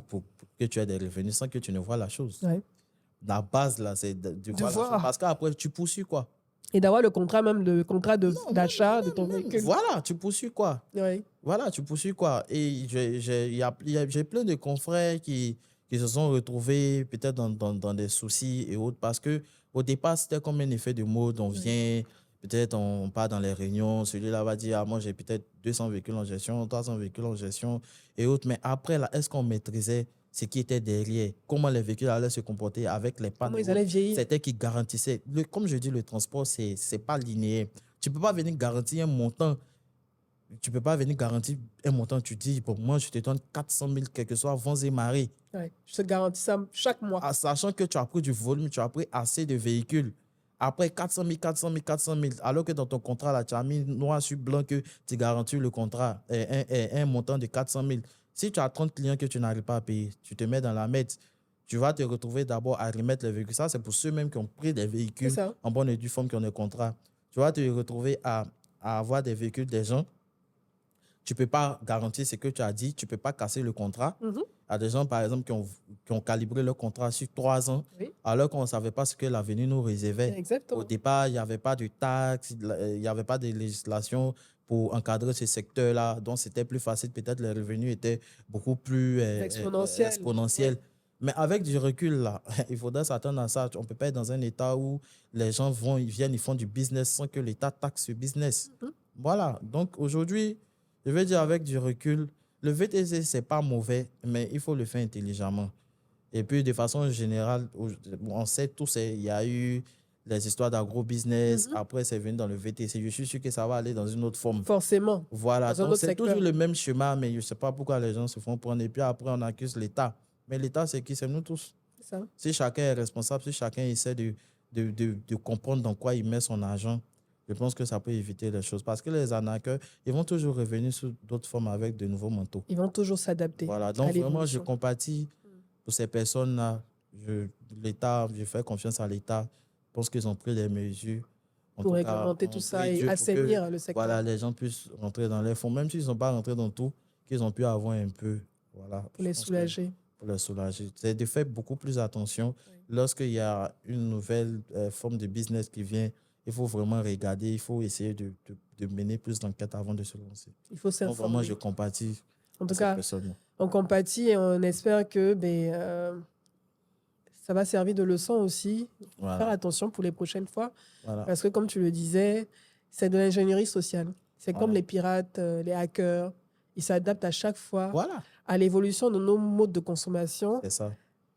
pour que tu aies des revenus sans que tu ne vois la chose. Ouais. La base, là, c'est de voir la chose. Parce qu'après, tu poursuis quoi? Et d'avoir le contrat même, le contrat d'achat de ton véhicule. Voilà, tu poursuis quoi? Oui. Voilà, tu poursuis quoi? Et j'ai plein de confrères qui se sont retrouvés peut-être dans des soucis et autres parce qu'au départ, c'était comme un effet de mode. On vient, peut-être on part dans les réunions, celui-là va dire, ah, moi j'ai peut-être 200 véhicules en gestion, 300 véhicules en gestion et autres. Mais après, là, est-ce qu'on maîtrisait ce qui était derrière, comment les véhicules allaient se comporter avec les pannes? Comment ils allaient vieillir? C'était qui garantissait. Comme je dis, le transport, c'est pas linéaire. Tu ne peux pas venir garantir un montant. Tu ne peux pas venir garantir un montant. Tu dis, pour moi, je te donne 400 000, quel que soit vents et marées. Ouais, je te garantis ça chaque mois. Sachant que tu as pris du volume, tu as pris assez de véhicules. Après 400 000, 400 000, 400 000, alors que dans ton contrat, là, tu as mis noir sur blanc que tu garantis le contrat, un montant de 400 000. Si tu as 30 clients que tu n'arrives pas à payer, tu te mets dans la merde. Tu vas te retrouver d'abord à remettre les véhicules. Ça, c'est pour ceux-mêmes qui ont pris des véhicules en bonne et due forme, qui ont des contrats. Tu vas te retrouver à avoir des véhicules des gens. Tu ne peux pas garantir ce que tu as dit. Tu ne peux pas casser le contrat. Il y a des gens, par exemple, qui ont calibré leur contrat sur 3 ans, alors qu'on ne savait pas ce que l'avenir nous réservait. Exactement. Au départ, il n'y avait pas de taxes, il n'y avait pas de législation pour encadrer ce secteur-là. Donc, c'était plus facile. Peut-être les revenus étaient beaucoup plus exponentiels. Ouais. Mais avec du recul, là, il faudrait s'attendre à ça. On ne peut pas être dans un état où les gens ils font du business sans que l'État taxe ce business. Voilà. Donc, aujourd'hui, je veux dire avec du recul, le VTC, ce n'est pas mauvais, mais il faut le faire intelligemment. Et puis, de façon générale, on sait tous, il y a eu les histoires d'agro-business. Après, c'est venu dans le VTC. Je suis sûr que ça va aller dans une autre forme. Forcément. Voilà. Donc, c'est toujours le même schéma, mais je ne sais pas pourquoi les gens se font prendre. Et puis après, on accuse l'État. Mais l'État, c'est qui? C'est nous tous. Ça. Si chacun est responsable, si chacun essaie de comprendre dans quoi il met son argent, je pense que ça peut éviter les choses. Parce que les arnaqueurs, ils vont toujours revenir sous d'autres formes avec de nouveaux manteaux. Ils vont toujours s'adapter. Voilà. Donc, vraiment, je compatis pour ces personnes-là. L'État, je fais confiance à l'État. Je pense qu'ils ont pris des mesures. Pour réglementer tout ça et assainir le secteur. Voilà, les gens puissent rentrer dans les fonds. Même s'ils ne sont pas rentrés dans tout, qu'ils ont pu avoir un peu. Voilà. Pour les soulager. Pour les soulager. C'est de faire beaucoup plus attention. Lorsqu'il y a une nouvelle forme de business qui vient, il faut vraiment regarder, il faut essayer de mener plus d'enquête avant de se lancer. Il faut s'informer. Vraiment, je compatis. En tout cas, on compatit et on espère que ça va servir de leçon aussi. Voilà. Faire attention pour les prochaines fois. Voilà. Parce que, comme tu le disais, c'est de l'ingénierie sociale. C'est comme les pirates, les hackers. Ils s'adaptent à chaque fois à l'évolution de nos modes de consommation,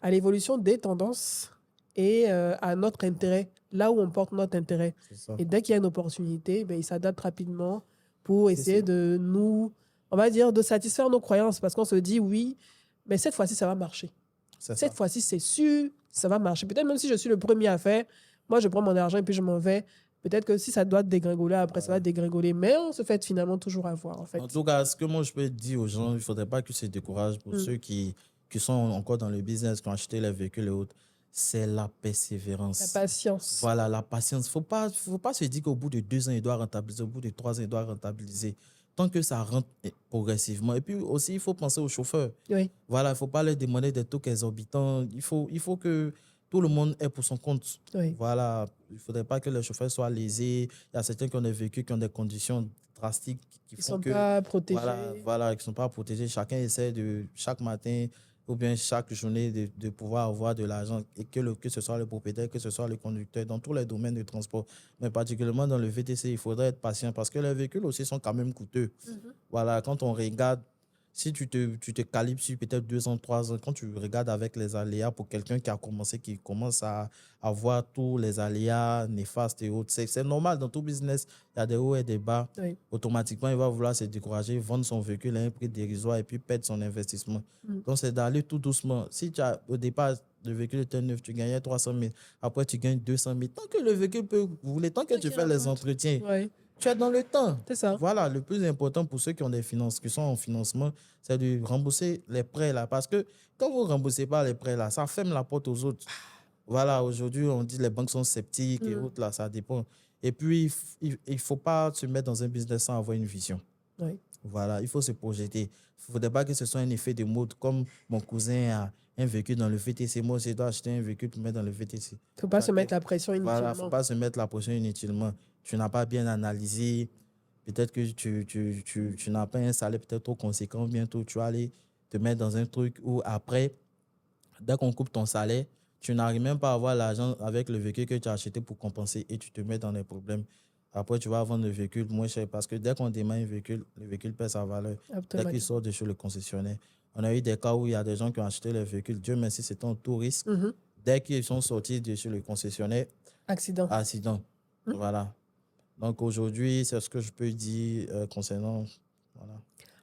à l'évolution des tendances et à notre intérêt, là où on porte notre intérêt. Et dès qu'il y a une opportunité, ils s'adaptent rapidement pour essayer de nous on va dire, de satisfaire nos croyances parce qu'on se dit, oui, mais cette fois-ci, ça va marcher. Cette fois-ci, c'est sûr, ça va marcher. Peut-être même si je suis le premier à faire, moi, je prends mon argent et puis je m'en vais. Peut-être que si ça doit dégringoler, après, ça va dégringoler. Mais on se fait finalement toujours avoir, en fait. En tout cas, ce que moi, je peux dire aux gens, il ne faudrait pas qu'ils se découragent. Pour ceux qui sont encore dans le business, qui ont acheté les véhicules et autres, c'est la persévérance. La patience. Voilà, la patience. Il ne faut pas se dire qu'au bout de 2 ans, il doit rentabiliser. Au bout de 3 ans, il doit rentabiliser. Tant que ça rentre progressivement. Et puis aussi, il faut penser aux chauffeurs. Oui. Voilà, il ne faut pas leur demander des taux exorbitants. Il faut que tout le monde ait pour son compte. Oui. Voilà, il ne faudrait pas que les chauffeurs soient lésés. Il y a certains qui ont des véhicules, qui ont des conditions drastiques. Qui font que, pas protégés. Voilà, qui ne sont pas protégés. Chacun essaie de, chaque matin ou bien chaque journée, de pouvoir avoir de l'argent, et que ce soit le propriétaire, que ce soit le conducteur, dans tous les domaines de transport. Mais particulièrement dans le VTC, il faudrait être patient parce que les véhicules aussi sont quand même coûteux. Voilà, quand on regarde, si tu te calibres sur peut-être 2 ans, 3 ans, quand tu regardes avec les aléas pour quelqu'un qui commence à avoir tous les aléas néfastes et autres, c'est normal dans tout business, il y a des hauts et des bas. Oui. Automatiquement, il va vouloir se décourager, vendre son véhicule à un prix dérisoire et puis perdre son investissement. Donc, c'est d'aller tout doucement. Si tu as, au départ, le véhicule était neuf, tu gagnais 300 000, après tu gagnes 200 000. Tant que le véhicule peut rouler, tant que tu fais les entretiens, tu es dans le temps. C'est ça. Voilà, le plus important pour ceux qui ont des finances, qui sont en financement, c'est de rembourser les prêts là. Parce que quand vous ne remboursez pas les prêts là, ça ferme la porte aux autres. Voilà, aujourd'hui, on dit que les banques sont sceptiques et autres là, ça dépend. Et puis, il ne faut pas se mettre dans un business sans avoir une vision. Oui. Voilà, il faut se projeter. Il ne faudrait pas que ce soit un effet de mode comme mon cousin a un véhicule dans le VTC. Moi, je dois acheter un véhicule pour mettre dans le VTC. Il ne faut pas se mettre la pression inutilement. Voilà, il ne faut pas se mettre la pression inutilement. Tu n'as pas bien analysé. Peut-être que tu n'as pas un salaire peut-être trop conséquent. Bientôt, tu vas aller te mettre dans un truc où après, dès qu'on coupe ton salaire, tu n'arrives même pas à avoir l'argent avec le véhicule que tu as acheté pour compenser et tu te mets dans des problèmes. Après, tu vas vendre le véhicule moins cher parce que dès qu'on démarre un véhicule, le véhicule perd sa valeur. Dès qu'il sort de chez le concessionnaire. On a eu des cas où il y a des gens qui ont acheté les véhicules. Dieu merci, c'était un tout risque. Dès qu'ils sont sortis de chez le concessionnaire, accident. Voilà. Donc aujourd'hui, c'est ce que je peux dire concernant. Voilà.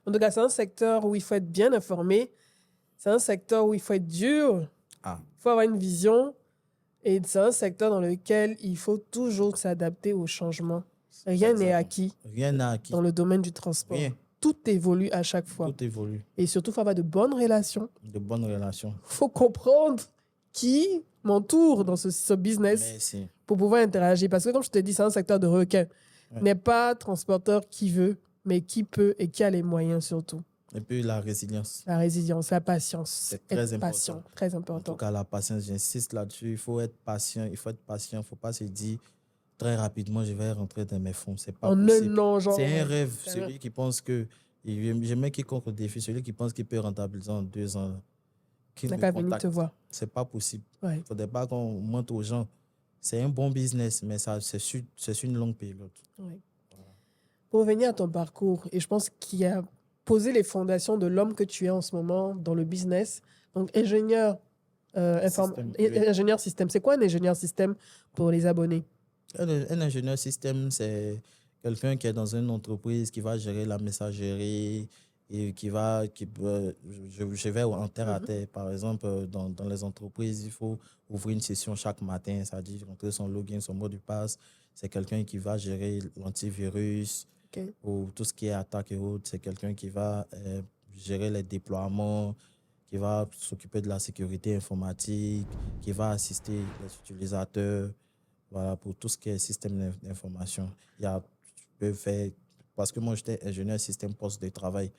En tout cas, c'est un secteur où il faut être bien informé. C'est un secteur où il faut être dur. Il faut avoir une vision. Et c'est un secteur dans lequel il faut toujours s'adapter aux changements. Rien n'est acquis. Rien n'est acquis. Dans le domaine du transport. Rien. Tout évolue à chaque fois. Tout évolue. Et surtout, il faut avoir de bonnes relations. De bonnes relations. Il faut comprendre qui m'entoure dans ce business pour pouvoir interagir. Parce que comme je te dis, c'est un secteur de requin. N'est pas transporteur qui veut, mais qui peut et qui a les moyens surtout. Et puis la résilience. La résilience, la patience. C'est très important. Patient, très important. En tout cas, la patience, j'insiste là-dessus. Il faut être patient. Il faut être patient. Il ne faut pas se dire très rapidement, je vais rentrer dans mes fonds. C'est pas possible. C'est un rêve. Celui qui pense que... Je mets quiconque au défi. Celui qui pense qu'il peut rentabiliser en 2 ans. N'a qu'à venir te voir. C'est pas possible. Il ne faudrait pas qu'on montre aux gens. C'est un bon business, mais c'est sur une longue période. Oui. Pour revenir à ton parcours, et je pense qu'il a posé les fondations de l'homme que tu es en ce moment dans le business. Donc, ingénieur système. C'est quoi un ingénieur système pour les abonnés? Un ingénieur système, c'est quelqu'un qui est dans une entreprise qui va gérer la messagerie et je vais en terre à terre. Par exemple, dans les entreprises, il faut ouvrir une session chaque matin, c'est-à-dire rentrer son login, son mot de passe. C'est quelqu'un qui va gérer l'antivirus ou tout ce qui est attaque et autres. C'est quelqu'un qui va gérer les déploiements, qui va s'occuper de la sécurité informatique, qui va assister les utilisateurs. Voilà, pour tout ce qui est système d'information. Parce que moi, j'étais ingénieur système poste de travail.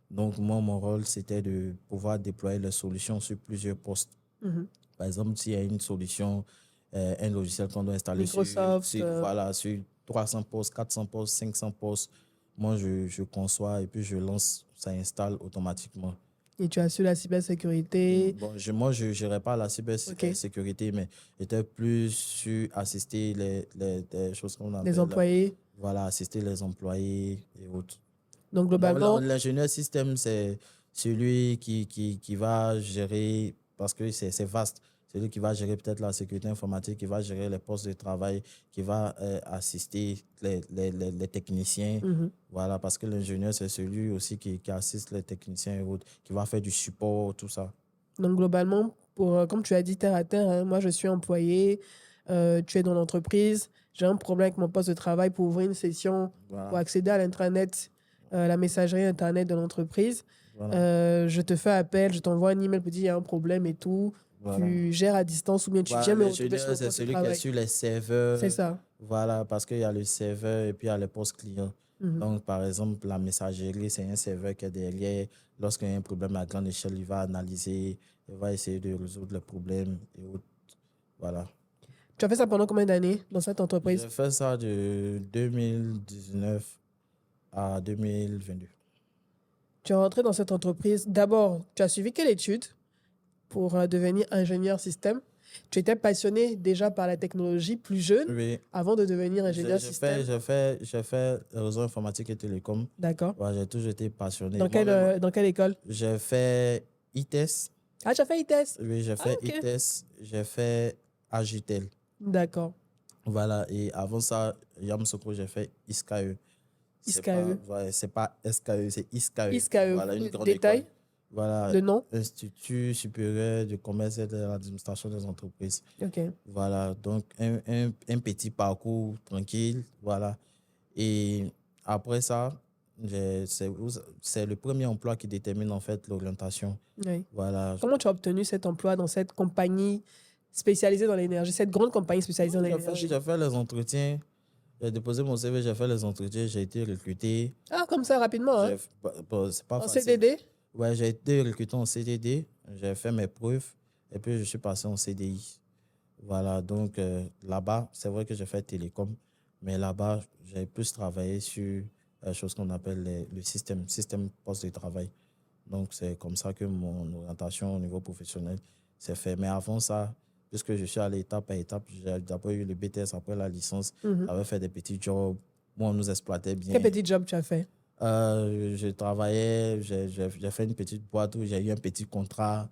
Donc, moi, mon rôle, c'était de pouvoir déployer les solutions sur plusieurs postes. Par exemple, s'il y a une solution, un logiciel qu'on doit installer sur 300 postes, 400 postes, 500 postes, moi, je conçois et puis je lance, ça installe automatiquement. Et tu assures la cybersécurité? Bon, moi, je ne gérais pas la cybersécurité, mais j'étais plus sur assister les choses qu'on appelle... Les employés? Voilà, assister les employés et autres. Donc, globalement... L'ingénieur système, c'est celui qui va gérer, parce que c'est vaste. celui qui va gérer peut-être la sécurité informatique, qui va gérer les postes de travail, qui va assister les techniciens. Voilà, parce que l'ingénieur, c'est celui aussi qui assiste les techniciens et autres, qui va faire du support, tout ça. Donc, globalement, comme tu as dit terre à terre, hein, moi, je suis employé, tu es dans l'entreprise, j'ai un problème avec mon poste de travail pour ouvrir une session, pour accéder à l'intranet, la messagerie Internet de l'entreprise. Je te fais appel, je t'envoie un email pour dire qu'il y a un problème et tout. Tu gères à distance ou bien tu viens me retrouver sur le poste de travail. C'est celui qui est sur les serveurs. C'est ça. Voilà, parce qu'il y a le serveur et puis il y a les postes clients. Donc, par exemple, la messagerie, c'est un serveur qui est derrière. Lorsqu'il y a un problème à grande échelle, il va analyser, il va essayer de résoudre le problème et autres. Voilà. Tu as fait ça pendant combien d'années dans cette entreprise? J'ai fait ça de 2019 à 2022. Tu es rentré dans cette entreprise. D'abord, tu as suivi quelle étude pour devenir ingénieur système? Tu étais passionné déjà par la technologie plus jeune avant de devenir ingénieur système? J'ai fait réseau informatique et télécom. D'accord. Ouais, j'ai toujours été passionné. Dans quelle école? J'ai fait ITES. Ah, tu as fait ITES? Oui, j'ai fait ITES. J'ai fait Agitel. D'accord. Voilà, et avant ça, Yamoussoukro, j'ai fait ISKE. C'est pas SKE, c'est ISKE. ISKE. Voilà, une grande Détail? école. Voilà, le nom? Institut supérieur de commerce et de l'administration des entreprises. Ok. Voilà, donc un petit parcours tranquille. Voilà. Et après ça, c'est le premier emploi qui détermine en fait l'orientation. Oui. Voilà. Comment tu as obtenu cet emploi dans cette compagnie spécialisée dans l'énergie, cette grande compagnie spécialisée dans l'énergie? J'ai fait les entretiens. J'ai déposé mon CV, j'ai fait les entretiens, j'ai été recruté. Ah, comme ça, rapidement, hein? C'est pas en facile. CDD? Ouais, j'ai été recruté en CDD, j'ai fait mes preuves et puis je suis passé en CDI. Voilà, donc là-bas, c'est vrai que j'ai fait télécom, mais là-bas, j'ai plus travaillé sur la chose qu'on appelle le système poste de travail. Donc, c'est comme ça que mon orientation au niveau professionnel s'est fait. Mais avant ça, puisque je suis allé étape par étape, j'ai d'abord eu le BTS, après la licence, j'avais fait des petits jobs. Moi, on nous exploitait bien. Quel petit job tu as fait? Je travaillais, j'ai fait une petite boîte où j'ai eu un petit contrat.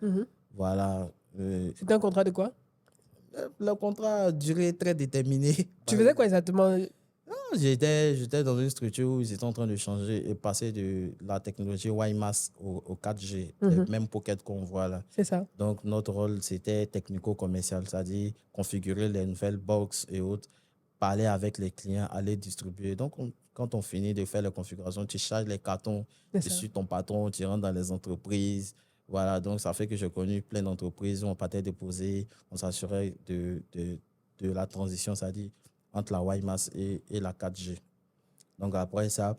Voilà. C'était un contrat de quoi? Le contrat a duré très déterminé. Tu faisais quoi exactement? J'étais dans une structure où ils étaient en train de changer et passer de la technologie WiMAX au 4G, les mêmes pockets qu'on voit là. C'est ça. Donc, notre rôle, c'était technico-commercial, c'est-à-dire configurer les nouvelles box et autres, parler avec les clients, aller distribuer. Donc, quand on finit de faire la configuration, tu charges les cartons dessus ton patron, tu rentres dans les entreprises. Voilà, donc ça fait que j'ai connu plein d'entreprises où on partait déposer, on s'assurait de la transition, c'est-à-dire entre la WiMAX et la 4G. Donc après ça,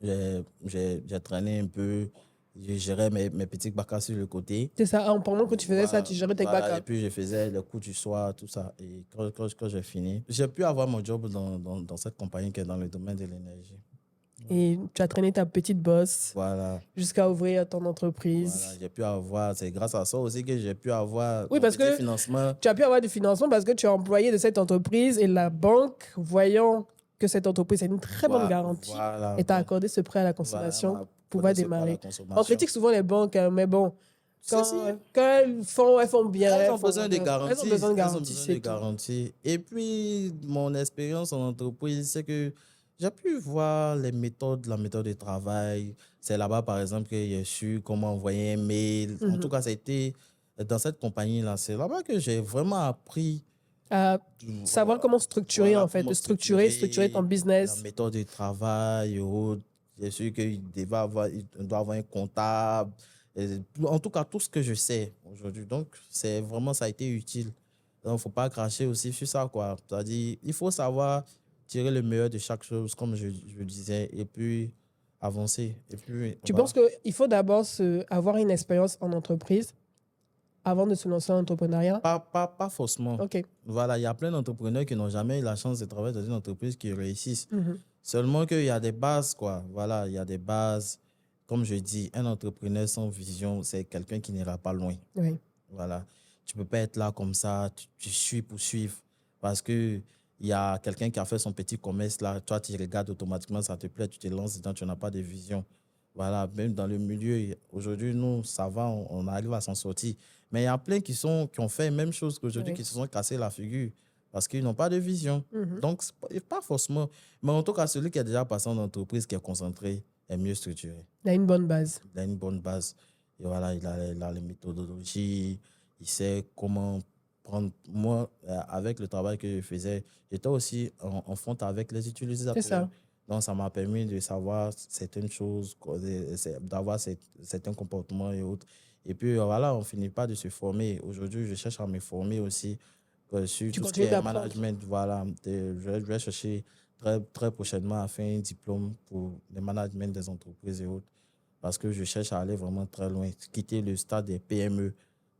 j'ai traîné un peu, je gérais mes petits bacas sur le côté. C'est ça, pendant que tu faisais ça, tu gérais tes bacas. Et puis je faisais le coup du soir, tout ça. Et quand j'ai fini, j'ai pu avoir mon job dans cette compagnie qui est dans le domaine de l'énergie. Et tu as traîné ta petite bosse jusqu'à ouvrir ton entreprise. Voilà, j'ai pu avoir, c'est grâce à ça aussi que j'ai pu avoir du financement. Tu as pu avoir du financement parce que tu es employé de cette entreprise et la banque, voyant que cette entreprise a une très bonne garantie, et t'a accordé ce prêt à la consommation pour pouvoir démarrer. On critique souvent les banques, mais bon, quand elles font bien. Elles ont besoin de garanties. Elles ont besoin de garanties. Et puis, mon expérience en entreprise, c'est que j'ai pu voir la méthode de travail. C'est là-bas, par exemple, que j'ai su comment envoyer un mail. En tout cas, c'était dans cette compagnie-là. C'est là-bas que j'ai vraiment appris à savoir comment structurer, en fait, structurer ton business. La méthode de travail. J'ai su qu'il doit avoir un comptable. En tout cas, tout ce que je sais aujourd'hui. Donc, c'est vraiment, ça a été utile. Donc, il ne faut pas cracher aussi sur ça, quoi. C'est-à-dire, il faut savoir tirer le meilleur de chaque chose, comme je disais, et puis avancer. Et puis, tu penses qu'il faut d'abord avoir une expérience en entreprise avant de se lancer en entrepreneuriat? Pas forcément. OK. Voilà, il y a plein d'entrepreneurs qui n'ont jamais eu la chance de travailler dans une entreprise qui réussissent. Seulement qu'il y a des bases, quoi. Voilà, il y a des bases. Comme je dis, un entrepreneur sans vision, c'est quelqu'un qui n'ira pas loin. Oui. Voilà. Tu ne peux pas être là comme ça, tu suis pour suivre. Parce qu'il y a quelqu'un qui a fait son petit commerce là, toi, tu regardes automatiquement, ça te plaît, tu te lances dedans, tu n'as pas de vision. Voilà, même dans le milieu, aujourd'hui, nous, ça va, on arrive à s'en sortir. Mais il y a plein qui ont fait la même chose qu'aujourd'hui, qui se sont cassés la figure parce qu'ils n'ont pas de vision. Donc, pas forcément. Mais en tout cas, celui qui a déjà passé en entreprise, qui est concentré, est mieux structuré. Il a une bonne base. Il a une bonne base. Et voilà, il a les méthodologies, il sait comment prendre. Moi, avec le travail que je faisais, j'étais aussi en front avec les utilisateurs. C'est ça. Donc, ça m'a permis de savoir certaines choses, d'avoir certains comportements et autres. Et puis, voilà, on ne finit pas de se former. Aujourd'hui, je cherche à me former aussi sur tout ce qui est management. Voilà, je vais chercher très, très prochainement à faire un diplôme pour le management des entreprises et autres. Parce que je cherche à aller vraiment très loin, quitter le stade des PME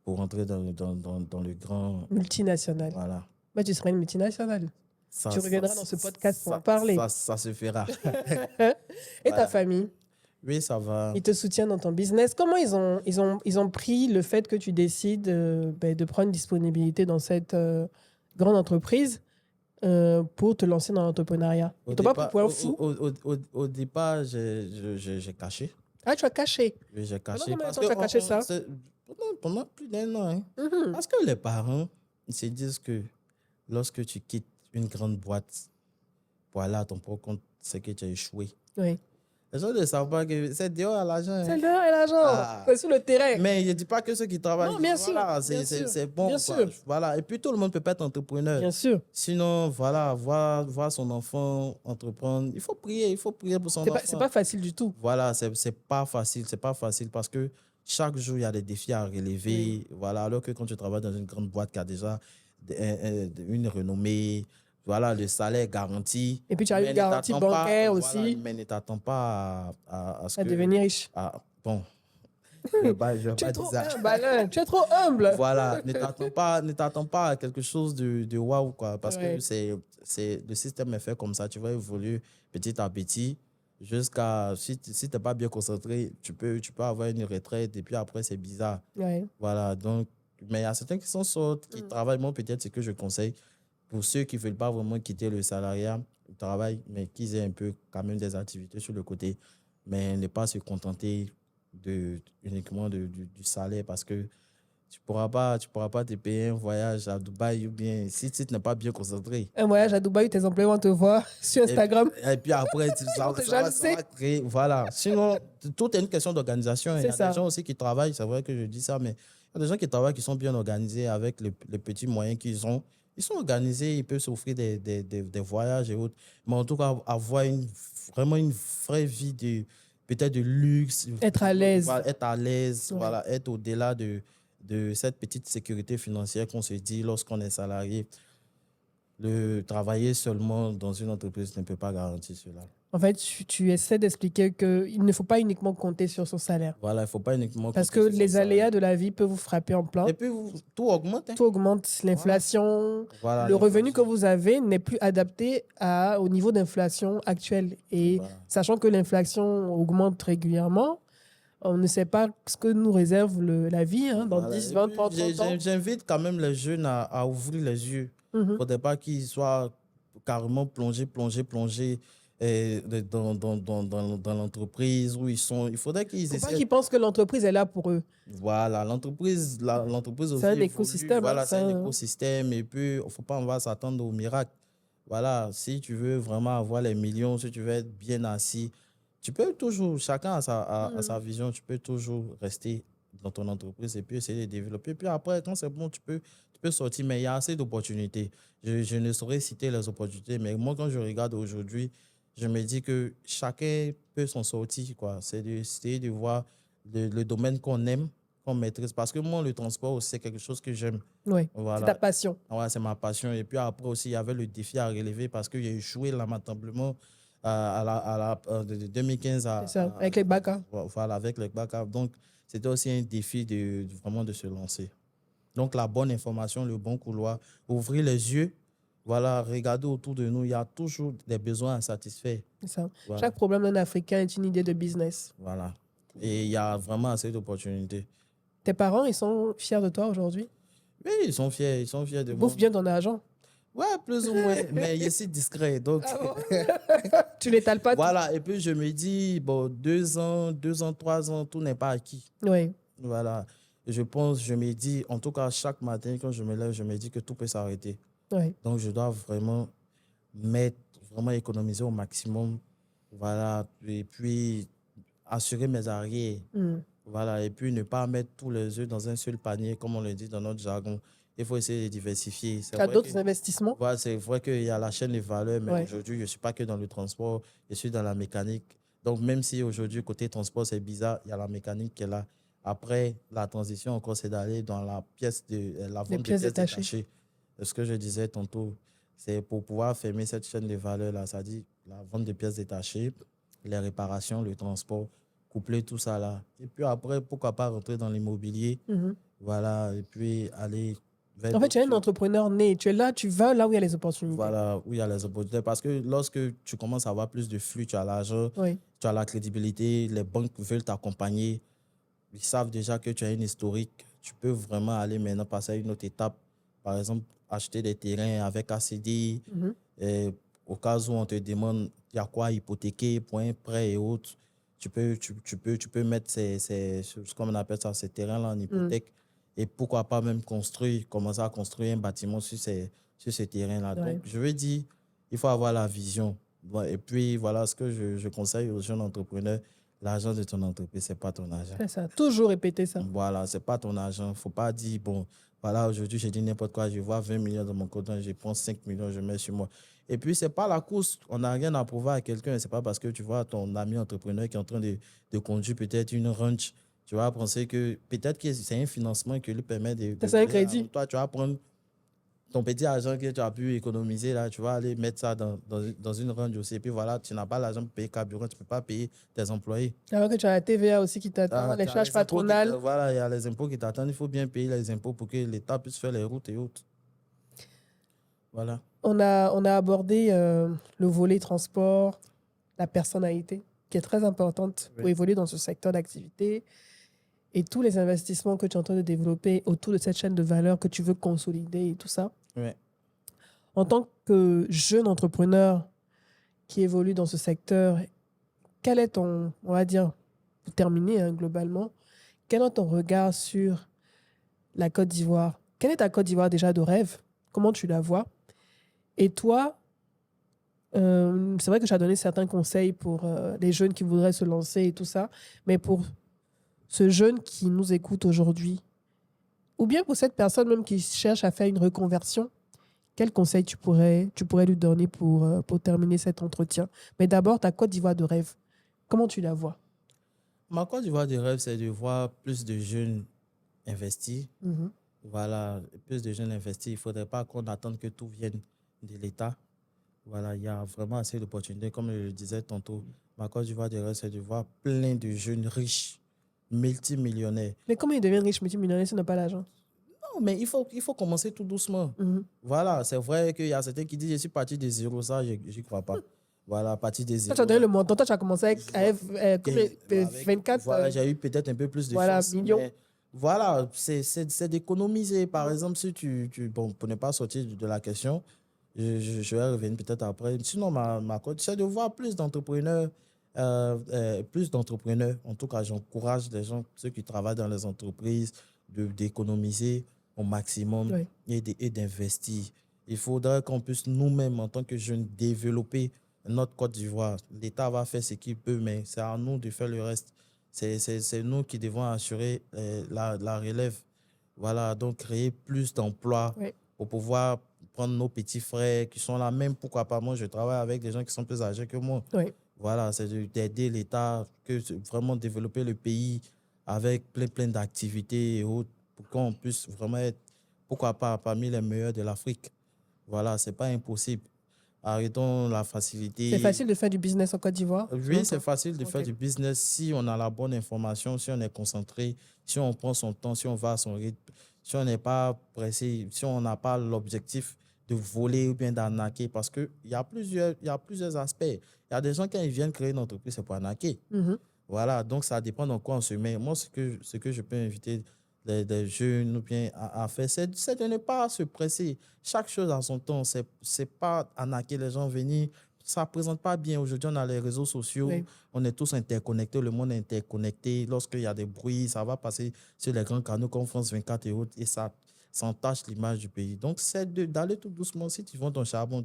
pour entrer dans le grand... Multinational. Voilà. Bah, tu seras une multinationale. Tu reviendras dans ce podcast pour en parler. Ça se fera. Et ta famille? Oui, ça va. Ils te soutiennent dans ton business. Comment ils ont pris le fait que tu décides de prendre disponibilité dans cette grande entreprise pour te lancer dans l'entrepreneuriat? Ils t'ont pas pris pour un fou? Au départ, j'ai caché. Ah, tu as caché? Oui, j'ai caché. Pendant combien de temps tu as caché ça? Pendant plus d'1 an. Hein. Parce que les parents, ils se disent que lorsque tu quittes une grande boîte pour aller à ton propre compte, c'est que tu as échoué. Oui. Les gens ne savent pas que c'est dehors à l'argent. Hein. C'est dehors à l'argent. C'est sur le terrain. Mais je ne dis pas que ceux qui travaillent, non, bien voilà, sûr, c'est bon. Bien sûr. Voilà. Et puis tout le monde ne peut pas être entrepreneur. Bien sûr. Sinon, voilà, voir son enfant entreprendre, il faut prier pour son enfant. C'est pas facile du tout. Voilà, c'est pas facile parce que chaque jour, il y a des défis à relever. Oui. Voilà, alors que quand tu travailles dans une grande boîte qui a déjà une renommée, voilà, le salaire garanti. Et puis tu as une garantie bancaire aussi. Voilà, mais ne t'attends pas à ce à devenir riche. Bon. Tu es trop humble. Voilà, ne t'attends pas à quelque chose de waouh, quoi. Parce que le système est fait comme ça. Tu vas évoluer petit à petit jusqu'à. Si tu n'es pas bien concentré, tu peux avoir une retraite et puis après, c'est bizarre. Ouais. Voilà, donc. Mais il y a certains qui sont sortis, qui travaillent. Moi, peut-être ce que je conseille pour ceux qui ne veulent pas vraiment quitter le salariat, le travail, mais qu'ils aient un peu quand même des activités sur le côté, mais ne pas se contenter uniquement du salaire parce que tu pourras pas te payer un voyage à Dubaï ou bien si tu n'es pas bien concentré. Un voyage à Dubaï, tes employés vont te voir sur Instagram. Et puis après, ça va créer. Voilà. Sinon, tout est une question d'organisation. Il y a des gens aussi qui travaillent, c'est vrai que je dis ça, mais il y a des gens qui travaillent qui sont bien organisés avec les petits moyens qu'ils ont. Ils sont organisés, ils peuvent s'offrir des voyages et autres. Mais en tout cas, avoir vraiment une vraie vie peut-être de luxe. Être à l'aise. Voilà, être à l'aise, voilà, être au-delà de cette petite sécurité financière qu'on se dit lorsqu'on est salarié. Travailler seulement dans une entreprise ne peut pas garantir cela. En fait, tu essaies d'expliquer qu'il ne faut pas uniquement compter sur son salaire. Voilà, il ne faut pas uniquement parce que les aléas de la vie peuvent vous frapper en plein. Et puis, tout augmente. Hein. Tout augmente. L'inflation, le revenu que vous avez n'est plus adapté au niveau d'inflation actuel. Et sachant que l'inflation augmente régulièrement, on ne sait pas ce que nous réserve la vie dans 10, 20, 30 ans. J'invite quand même les jeunes à ouvrir les yeux. Il ne faudrait pas qu'ils soient carrément plongés dans l'entreprise où ils sont. Il faudrait qu'ils essaient. Il ne faut pas qu'ils pensent que l'entreprise est là pour eux. Voilà, l'entreprise aussi. C'est un écosystème. Voilà, c'est un écosystème. Et puis, il ne faut pas s'attendre au miracle. Voilà, si tu veux vraiment avoir les millions, si tu veux être bien assis, tu peux toujours, chacun a sa vision, tu peux toujours rester dans ton entreprise et puis essayer de développer. Puis après, quand c'est bon, tu peux sortir, mais il y a assez d'opportunités. Je ne saurais citer les opportunités, mais moi, quand je regarde aujourd'hui, je me dis que chacun peut s'en sortir, quoi. C'est d'essayer de voir le domaine qu'on aime, qu'on maîtrise. Parce que moi, le transport aussi, c'est quelque chose que j'aime. Oui, voilà. C'est ta passion. Ouais, c'est ma passion. Et puis après aussi, il y avait le défi à relever parce que j'ai échoué lamentablement de 2015 avec les BACA. Voilà, avec les BACA. Donc, c'était aussi un défi vraiment de se lancer. Donc, la bonne information, le bon couloir, ouvrir les yeux. Voilà, regardez autour de nous, il y a toujours des besoins insatisfaits. C'est ça. Voilà. Chaque problème d'un Africain est une idée de business. Voilà. Et il y a vraiment assez d'opportunités. Tes parents, ils sont fiers de toi aujourd'hui? Oui, ils sont fiers de moi. Ils bouffent bien ton argent? Ouais, plus ou moins, mais je suis discret. Donc, tu l'étales pas. Voilà, et puis je me dis, bon, 2 ans, 3 ans, tout n'est pas acquis. Oui. Voilà. Je me dis, en tout cas, chaque matin, quand je me lève, je me dis que tout peut s'arrêter. Oui. Donc, je dois vraiment économiser au maximum. Voilà. Et puis, assurer mes arrières. Voilà. Et puis, ne pas mettre tous les œufs dans un seul panier, comme on le dit dans notre jargon. Il faut essayer de diversifier. Tu as d'autres investissements? Voilà, c'est vrai qu'il y a la chaîne de valeur, mais aujourd'hui, je ne suis pas que dans le transport, je suis dans la mécanique. Donc, même si aujourd'hui, côté transport, c'est bizarre, il y a la mécanique qui est là. Après, la transition encore, c'est d'aller dans la vente de pièces détachées. Ce que je disais tantôt, c'est pour pouvoir fermer cette chaîne de valeur-là, c'est-à-dire la vente de pièces détachées, les réparations, le transport, coupler tout ça là. Et puis après, pourquoi pas rentrer dans l'immobilier, voilà, et puis aller vers... En fait, tu es un entrepreneur né, tu es là, tu vas là où il y a les opportunités. Voilà, où il y a les opportunités. Parce que lorsque tu commences à avoir plus de flux, tu as l'argent, tu as la crédibilité, les banques veulent t'accompagner, ils savent déjà que tu as une historique, tu peux vraiment aller maintenant passer à une autre étape. Par exemple, acheter des terrains avec ACD, et au cas où on te demande il y a quoi hypothéquer pour un prêt et autres, tu peux mettre comme on appelle ça, ces terrains-là en hypothèque. Et pourquoi pas même commencer à construire un bâtiment sur ces terrains-là. Donc, je veux dire, il faut avoir la vision. Et puis, voilà ce que je conseille aux jeunes entrepreneurs. L'argent de ton entreprise, ce n'est pas ton argent. C'est ça, toujours répéter ça. Voilà, ce n'est pas ton argent. Il ne faut pas dire, bon, voilà, aujourd'hui, j'ai dit n'importe quoi, je vois 20 millions dans mon compte, je prends 5 millions, je mets sur moi. Et puis, ce n'est pas la course. On n'a rien à prouver à quelqu'un. Ce n'est pas parce que tu vois ton ami entrepreneur qui est en train de conduire peut-être une ranch. Tu vas penser que peut-être que c'est un financement qui lui permet de... C'est un crédit. Toi, tu vas prendre ton petit argent que tu as pu économiser, là, tu vas aller mettre ça dans une range aussi. Et puis voilà, tu n'as pas l'argent pour payer carburant, tu ne peux pas payer tes employés. Alors que tu as la TVA aussi qui t'attend, les charges patronales. Voilà, il y a les impôts qui t'attendent. Il faut bien payer les impôts pour que l'État puisse faire les routes et autres. Voilà. On a abordé le volet transport, la personnalité, qui est très importante pour évoluer dans ce secteur d'activité, et tous les investissements que tu es en train de développer autour de cette chaîne de valeur que tu veux consolider et tout ça. En tant que jeune entrepreneur qui évolue dans ce secteur, quel est ton, on va dire, pour terminer globalement, quel est ton regard sur la Côte d'Ivoire? Quelle est ta Côte d'Ivoire déjà de rêve? Comment tu la vois? Et toi, c'est vrai que tu as donné certains conseils pour les jeunes qui voudraient se lancer et tout ça, mais pour ce jeune qui nous écoute aujourd'hui, ou bien pour cette personne même qui cherche à faire une reconversion, quel conseil tu pourrais lui donner pour terminer cet entretien? Mais d'abord, ta Côte d'Ivoire de rêve, comment tu la vois? Ma Côte d'Ivoire de rêve, c'est de voir plus de jeunes investis. Voilà, plus de jeunes investis. Il ne faudrait pas qu'on attende que tout vienne de l'État. Voilà, il y a vraiment assez d'opportunités. Comme je le disais tantôt, ma Côte d'Ivoire de rêve, c'est de voir plein de jeunes riches, multimillionnaires. Mais comment ils deviennent riches, multimillionnaires, s'ils n'ont pas l'argent? Non, mais il faut commencer tout doucement. Voilà, c'est vrai qu'il y a certains qui disent je suis parti de zéro, ça, je n'y crois pas. Voilà, parti de zéro. Toi, tu as donné le montant, toi, tu as commencé avec 24. Voilà, j'ai eu peut-être un peu plus de force, millions. Voilà, c'est d'économiser. Par exemple, si bon, pour ne pas sortir de la question, je vais revenir peut-être après. Sinon, ma Côte, c'est de voir plus d'entrepreneurs. En tout cas, j'encourage les gens, ceux qui travaillent dans les entreprises, d'économiser au maximum et d'investir. Il faudrait qu'on puisse nous-mêmes, en tant que jeunes, développer notre Côte d'Ivoire. L'État va faire ce qu'il peut, mais c'est à nous de faire le reste. C'est nous qui devons assurer la relève. Voilà, donc créer plus d'emplois pour pouvoir prendre nos petits frères qui sont là. Même pourquoi pas, moi, je travaille avec des gens qui sont plus âgés que moi. Voilà, c'est d'aider l'État, vraiment développer le pays avec plein d'activités et autres pour qu'on puisse vraiment être, pourquoi pas, parmi les meilleurs de l'Afrique. Voilà, ce n'est pas impossible. Arrêtons la facilité. C'est facile de faire du business en Côte d'Ivoire? Oui, c'est facile de faire du business si on a la bonne information, si on est concentré, si on prend son temps, si on va à son rythme, si on n'est pas pressé, si on n'a pas l'objectif de voler ou bien d'arnaquer. Parce qu'il y a plusieurs aspects. Il y a des gens, quand ils viennent créer une entreprise, c'est pour arnaquer. Voilà, donc ça dépend dans quoi on se met. Moi, ce que je peux inviter des jeunes ou bien à faire, c'est de ne pas se presser. Chaque chose a son temps. C'est pas arnaquer les gens, venir. Ça ne présente pas bien. Aujourd'hui, on a les réseaux sociaux. Oui. On est tous interconnectés. Le monde est interconnecté. Lorsqu'il y a des bruits, ça va passer sur les grands canaux comme France 24 et autres. Et ça entache l'image du pays. Donc, c'est d'aller tout doucement. Si tu vends ton charbon,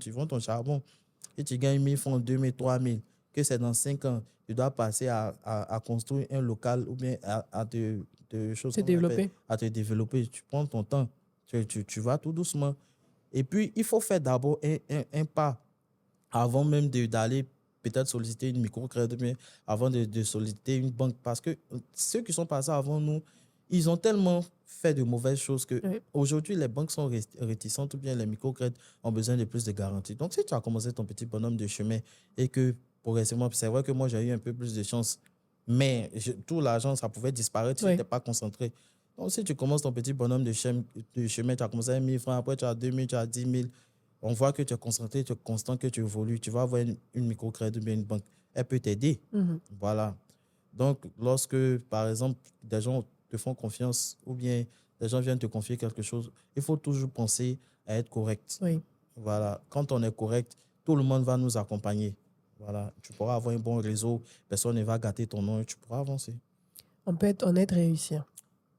et tu gagnes 1000 francs, 2000, 3000, que c'est dans 5 ans, tu dois passer à construire un local ou bien à te développer. Tu prends ton temps, tu vas tout doucement. Et puis, il faut faire d'abord un pas avant même d'aller peut-être solliciter une microcrédit, mais avant de solliciter une banque. Parce que ceux qui sont passés avant nous, ils ont tellement fait de mauvaises choses qu'aujourd'hui, les banques sont réticentes ou bien les microcrédits ont besoin de plus de garanties. Donc, si tu as commencé ton petit bonhomme de chemin et que progressivement, c'est vrai que moi, j'ai eu un peu plus de chance, mais tout l'argent, ça pouvait disparaître si tu n'étais pas concentré. Donc, si tu commences ton petit bonhomme de chemin, tu as commencé à 1000 francs, après tu as 2000, tu as 10 000, on voit que tu es concentré, tu es constant, que tu évolues, tu vas avoir une microcrédit ou bien une banque. Elle peut t'aider. Voilà. Donc, lorsque, par exemple, des gens te font confiance ou bien des gens viennent te confier quelque chose, il faut toujours penser à être correct. Oui. Voilà. Quand on est correct, tout le monde va nous accompagner. Voilà. Tu pourras avoir un bon réseau, personne ne va gâter ton nom et tu pourras avancer. On peut être honnête et réussir.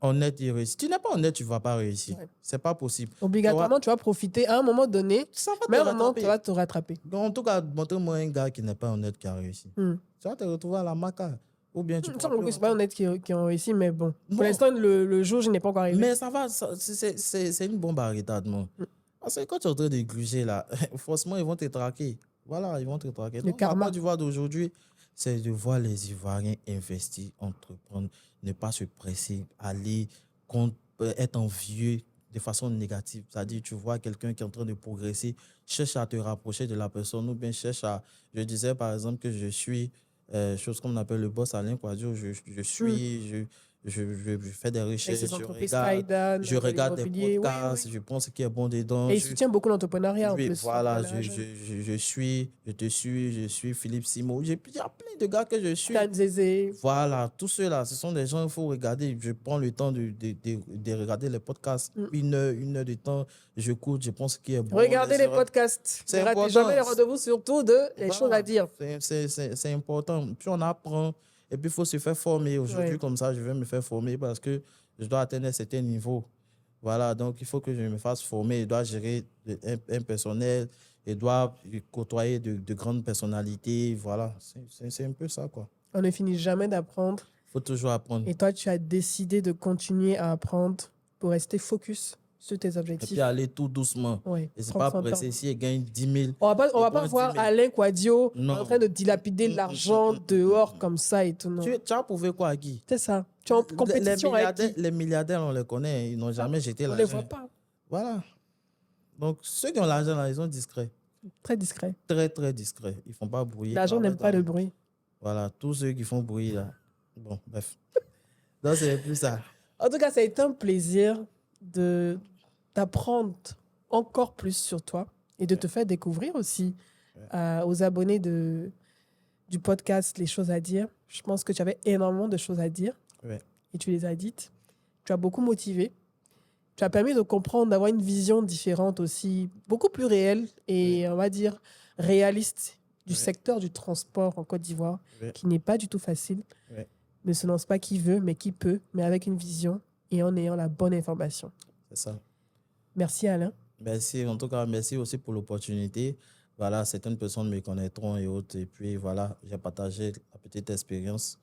Honnête et réussir. Si tu n'es pas honnête, tu ne vas pas réussir. Ouais. Ce n'est pas possible. Obligatoirement, tu vas profiter à un moment donné, mais à un moment, tu vas te rattraper. Donc, en tout cas, montre-moi un gars qui n'est pas honnête qui a réussi. Tu vas te retrouver à la maca. Ou bien tu ce n'est pas honnête qui ont réussi, mais bon. Pour l'instant, le jour, je n'ai pas encore arrivé. Mais ça va, c'est une bombe à retardement. Parce que quand tu es en train de gruger là, forcément, ils vont te traquer. Voilà, ils vont te traquer. Le karma. La Côte d'Ivoire d'aujourd'hui, c'est de voir les Ivoiriens investir, entreprendre, ne pas se presser, aller être envieux de façon négative. C'est-à-dire, tu vois quelqu'un qui est en train de progresser, cherche à te rapprocher de la personne ou bien cherche à... Je disais par exemple que je suis, chose qu'on appelle le boss Alain Kouadio, je fais des recherches, je regarde des podcasts, je pense qu'il est bon dedans. Et il soutient beaucoup l'entrepreneuriat en plus. Voilà, je suis Philippe Simo. Il y a plein de gars que je suis. Voilà, tous ceux-là, ce sont des gens qu'il faut regarder. Je prends le temps de regarder les podcasts. Une heure de temps, je cours, je pense qu'il est bon. Regardez les podcasts. Ne ratez jamais les rendez-vous, surtout les choses à dire. C'est important. Puis on apprend. Et puis, il faut se faire former. Aujourd'hui, comme ça, je vais me faire former parce que je dois atteindre un certain niveau. Voilà, donc il faut que je me fasse former. Je dois gérer un personnel. Je dois côtoyer de grandes personnalités. Voilà, c'est un peu ça, quoi. On ne finit jamais d'apprendre. Il faut toujours apprendre. Et toi, tu as décidé de continuer à apprendre pour rester focus sur tes objectifs. Et puis aller tout doucement. Oui, et c'est pas pressé. Si elle gagne 10 000. On va pas voir Alain Kouadio en train de dilapider l'argent dehors comme ça et tout. Non. Tu as prouvé quoi à qui? C'est ça. Tu es en compétition avec qui? Les milliardaires, on les connaît. Ils n'ont jamais jeté l'argent. On ne les voit pas. Voilà. Donc, ceux qui ont l'argent, là, ils sont discrets. Très discrets. Très, très discrets. Ils ne font pas bruit. L'argent n'aime pas le bruit. Voilà. Tous ceux qui font bruit, là. Bon, bref. Donc, c'est plus ça. En tout cas, ça a été un plaisir d'apprendre encore plus sur toi et de te faire découvrir aussi aux abonnés du podcast Les choses à dire. Je pense que tu avais énormément de choses à dire et tu les as dites. Tu as beaucoup motivé. Tu as permis de comprendre, d'avoir une vision différente aussi, beaucoup plus réelle et on va dire réaliste du secteur du transport en Côte d'Ivoire, qui n'est pas du tout facile. Ne se lance pas qui veut, mais qui peut, mais avec une vision et en ayant la bonne information. C'est ça. Merci Alain. Merci, en tout cas, merci aussi pour l'opportunité. Voilà, certaines personnes me connaîtront et autres. Et puis voilà, j'ai partagé la petite expérience.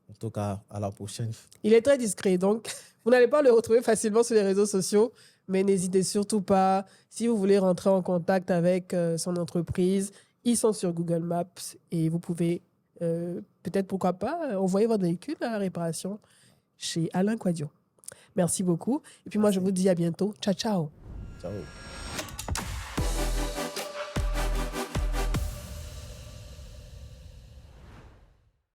En tout cas, à la prochaine. Il est très discret, donc vous n'allez pas le retrouver facilement sur les réseaux sociaux, mais n'hésitez surtout pas. Si vous voulez rentrer en contact avec son entreprise, ils sont sur Google Maps et vous pouvez peut-être, pourquoi pas, envoyer votre véhicule à la réparation chez Alain Kouadio. Merci beaucoup. Et puis moi, je vous dis à bientôt. Ciao, ciao. Ciao.